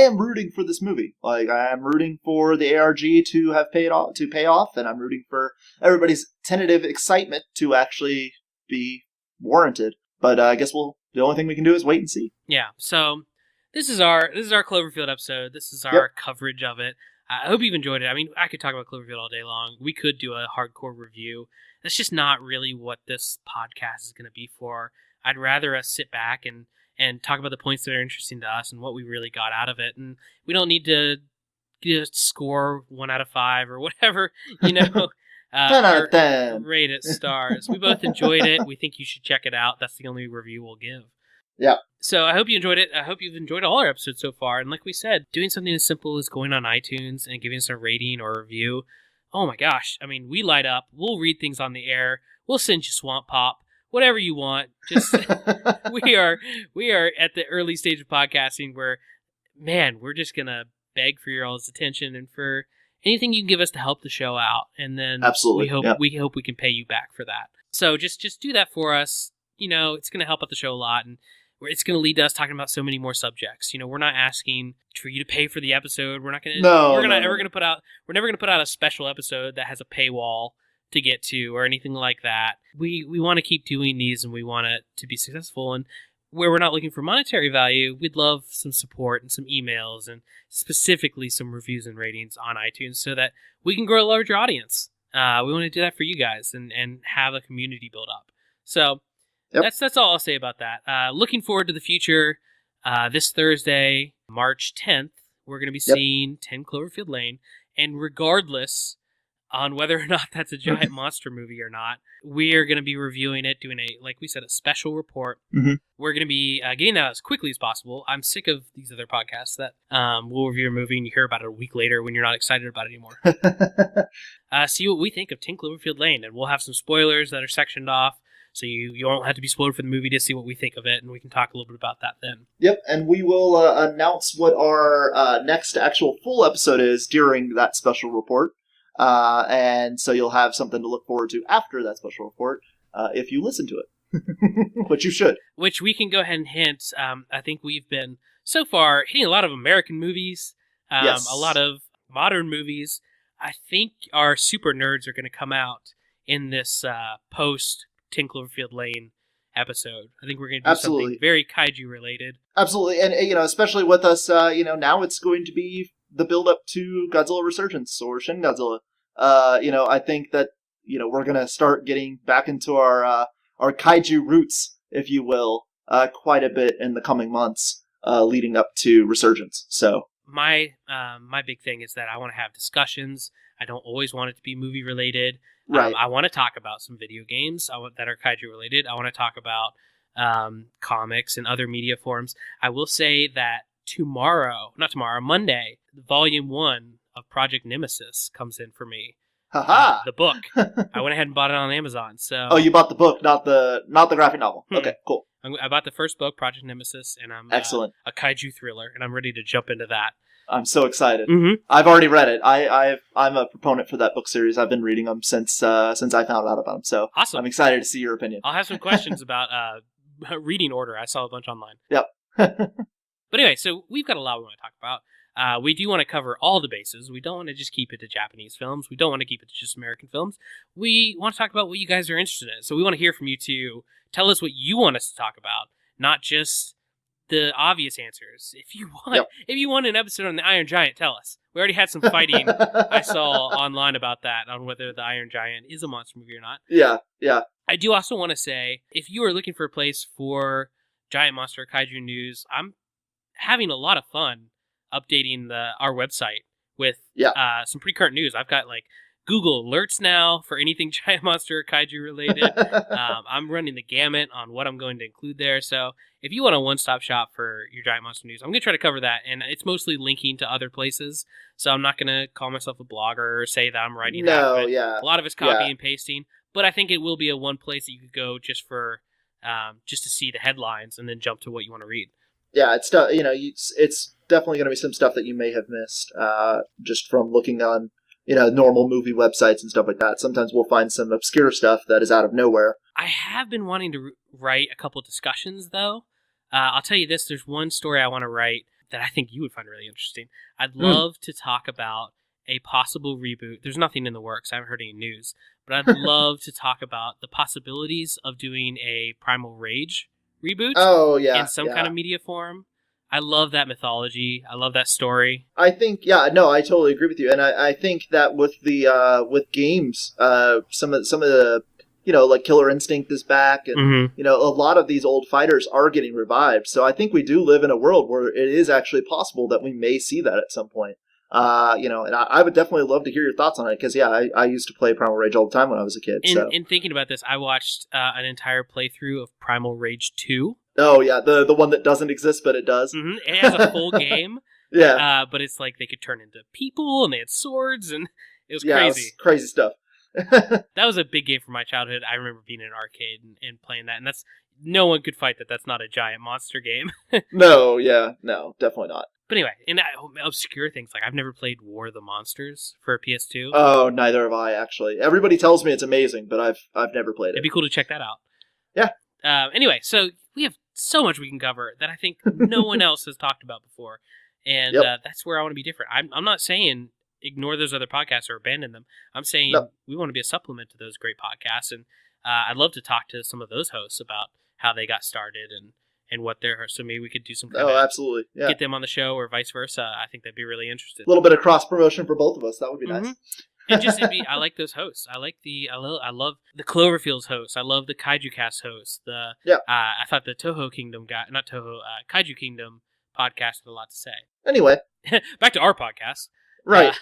am rooting for this movie. Like, I am rooting for the ARG to have pay off, and I'm rooting for everybody's tentative excitement to actually be warranted. But I guess the only thing we can do is wait and see. Yeah. So this is our Cloverfield episode. This is our coverage of it. I hope you've enjoyed it. I mean, I could talk about Cloverfield all day long. We could do a hardcore review. That's just not really what this podcast is going to be for. I'd rather us sit back and talk about the points that are interesting to us and what we really got out of it. And we don't need to score 1 out of 5 or whatever, 10 out of 10. Rate it stars. We both enjoyed it. We think you should check it out. That's the only review we'll give. Yeah. So I hope you enjoyed it. I hope you've enjoyed all our episodes so far. And like we said, doing something as simple as going on iTunes and giving us a rating or a review. Oh my gosh. I mean, we light up. We'll read things on the air. We'll send you Swamp Pop. whatever you want. Just we are at the early stage of podcasting where, man, we're just gonna beg for your all's attention and for anything you can give us to help the show out, and then Absolutely, we hope we can pay you back for that. So just do that for us. It's going to help out the show a lot, and it's going to lead to us talking about so many more subjects. We're not asking for you to pay for the episode. We're not going to. We're never going to put out a special episode that has a paywall to get to or anything like that. We want to keep doing these, and we want it to be successful. And where we're not looking for monetary value, we'd love some support and some emails, and specifically some reviews and ratings on iTunes, so that we can grow a larger audience. We want to do that for you guys and have a community build up. So that's all I'll say about that. Looking forward to the future. This Thursday, March 10th, we're going to be seeing 10 Cloverfield Lane. And regardless on whether or not that's a giant monster movie or not, we are going to be reviewing it, doing like we said, a special report. Mm-hmm. We're going to be getting that as quickly as possible. I'm sick of these other podcasts that we'll review a movie and you hear about it a week later when you're not excited about it anymore. See what we think of 10 Cloverfield Lane, and we'll have some spoilers that are sectioned off, so you won't have to be spoiled for the movie to see what we think of it, and we can talk a little bit about that then. Yep, and we will announce what our next actual full episode is during that special report. And so you'll have something to look forward to after that special report, if you listen to it. Which you should. Which we can go ahead and hint. I think we've been, so far, hitting a lot of American movies, a lot of modern movies. I think our super nerds are going to come out in this post 10 Cloverfield Lane episode. I think we're going to do something very kaiju related. Absolutely, and especially with us, now it's going to be the build up to Godzilla Resurgence or Shin Godzilla. I think that we're going to start getting back into our kaiju roots, if you will, quite a bit in the coming months, leading up to Resurgence. So my big thing is that I want to have discussions. I don't always want it to be movie related. Right. I want to talk about some video games that are kaiju related. I want to talk about comics and other media forms. I will say that Monday, Volume 1 of Project Nemesis comes in for me. Haha! The book. I went ahead and bought it on Amazon. So. Oh, you bought the book, not the graphic novel. Okay, cool. I bought the first book, Project Nemesis, and I'm excellent. A kaiju thriller, and I'm ready to jump into that. I'm so excited. Mm-hmm. I've already read it. I'm a proponent for that book series. I've been reading them since I found out about them. So awesome. I'm excited to see your opinion. I'll have some questions about reading order. I saw a bunch online. Yep. But anyway, so we've got a lot we want to talk about. We do want to cover all the bases. We don't want to just keep it to Japanese films. We don't want to keep it to just American films. We want to talk about what you guys are interested in. So we want to hear from you too. Tell us what you want us to talk about, not just the obvious answers. If you want an episode on the Iron Giant, tell us. We already had some fighting I saw online about that, on whether the Iron Giant is a monster movie or not. Yeah. I do also want to say, if you are looking for a place for giant monster kaiju news, I'm having a lot of fun updating our website with some pretty current news. I've got Google alerts now for anything giant monster or kaiju related. I'm running the gamut on what I'm going to include there. So if you want a one-stop shop for your giant monster news, I'm going to try to cover that. And it's mostly linking to other places. So I'm not going to call myself a blogger or say that I'm writing half of it. A lot of it's copy and pasting. But I think it will be a one place that you could go just for just to see the headlines and then jump to what you want to read. Yeah, it's it's definitely going to be some stuff that you may have missed just from looking on normal movie websites and stuff like that. Sometimes we'll find some obscure stuff that is out of nowhere. I have been wanting to write a couple of discussions, though. I'll tell you this, there's one story I want to write that I think you would find really interesting. I'd love to talk about a possible reboot. There's nothing in the works. I haven't heard any news. But I'd love to talk about the possibilities of doing a Primal Rage reboot in some kind of media form. I love that mythology. I love that story. I think, I totally agree with you. And I think that with the with games, some of the like Killer Instinct is back, and a lot of these old fighters are getting revived. So I think we do live in a world where it is actually possible that we may see that at some point. And I would definitely love to hear your thoughts on it, because I used to play Primal Rage all the time when I was a kid. In thinking about this, I watched an entire playthrough of Primal Rage 2. Oh yeah, the one that doesn't exist but it does. It has a full game. Yeah, but it's like they could turn into people and they had swords and it was crazy. It was crazy stuff. That was a big game for my childhood. I remember being in an arcade and playing that, and that's no one could fight that. That's not a giant monster game. No, definitely not. But anyway, and obscure things like I've never played War of the Monsters for PS2. Oh, neither have I, actually. Everybody tells me it's amazing, but I've never played it. It'd be cool to check that out. Yeah. Anyway, so we have so much we can cover that I think no one else has talked about before, and that's where I want to be different. I'm not saying ignore those other podcasts or abandon them. I'm saying we want to be a supplement to those great podcasts, and I'd love to talk to some of those hosts about how they got started and what they're. So maybe we could do some. Absolutely. Yeah. Get them on the show or vice versa. I think that'd be really interesting. A little bit of cross promotion for both of us. That would be nice. And just I like those hosts. I love the Cloverfields hosts. I love the Kaiju Cast hosts. I thought the Kaiju Kingdom podcast had a lot to say. Anyway, back to our podcast. Right.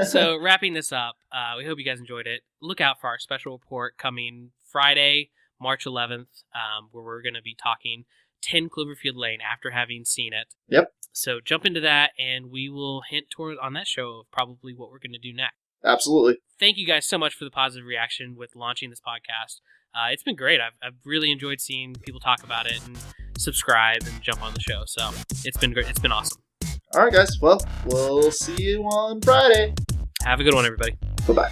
So wrapping this up, we hope you guys enjoyed it. Look out for our special report coming Friday, March 11th, where we're going to be talking 10 Cloverfield Lane after having seen it. Yep. So jump into that, and we will hint toward on that show of probably what we're going to do next. Absolutely. Thank you guys so much for the positive reaction with launching this podcast. It's been great. I've really enjoyed seeing people talk about it and subscribe and jump on the show. So it's been great. It's been awesome. All right, guys. Well, we'll see you on Friday. Have a good one, everybody. Bye-bye.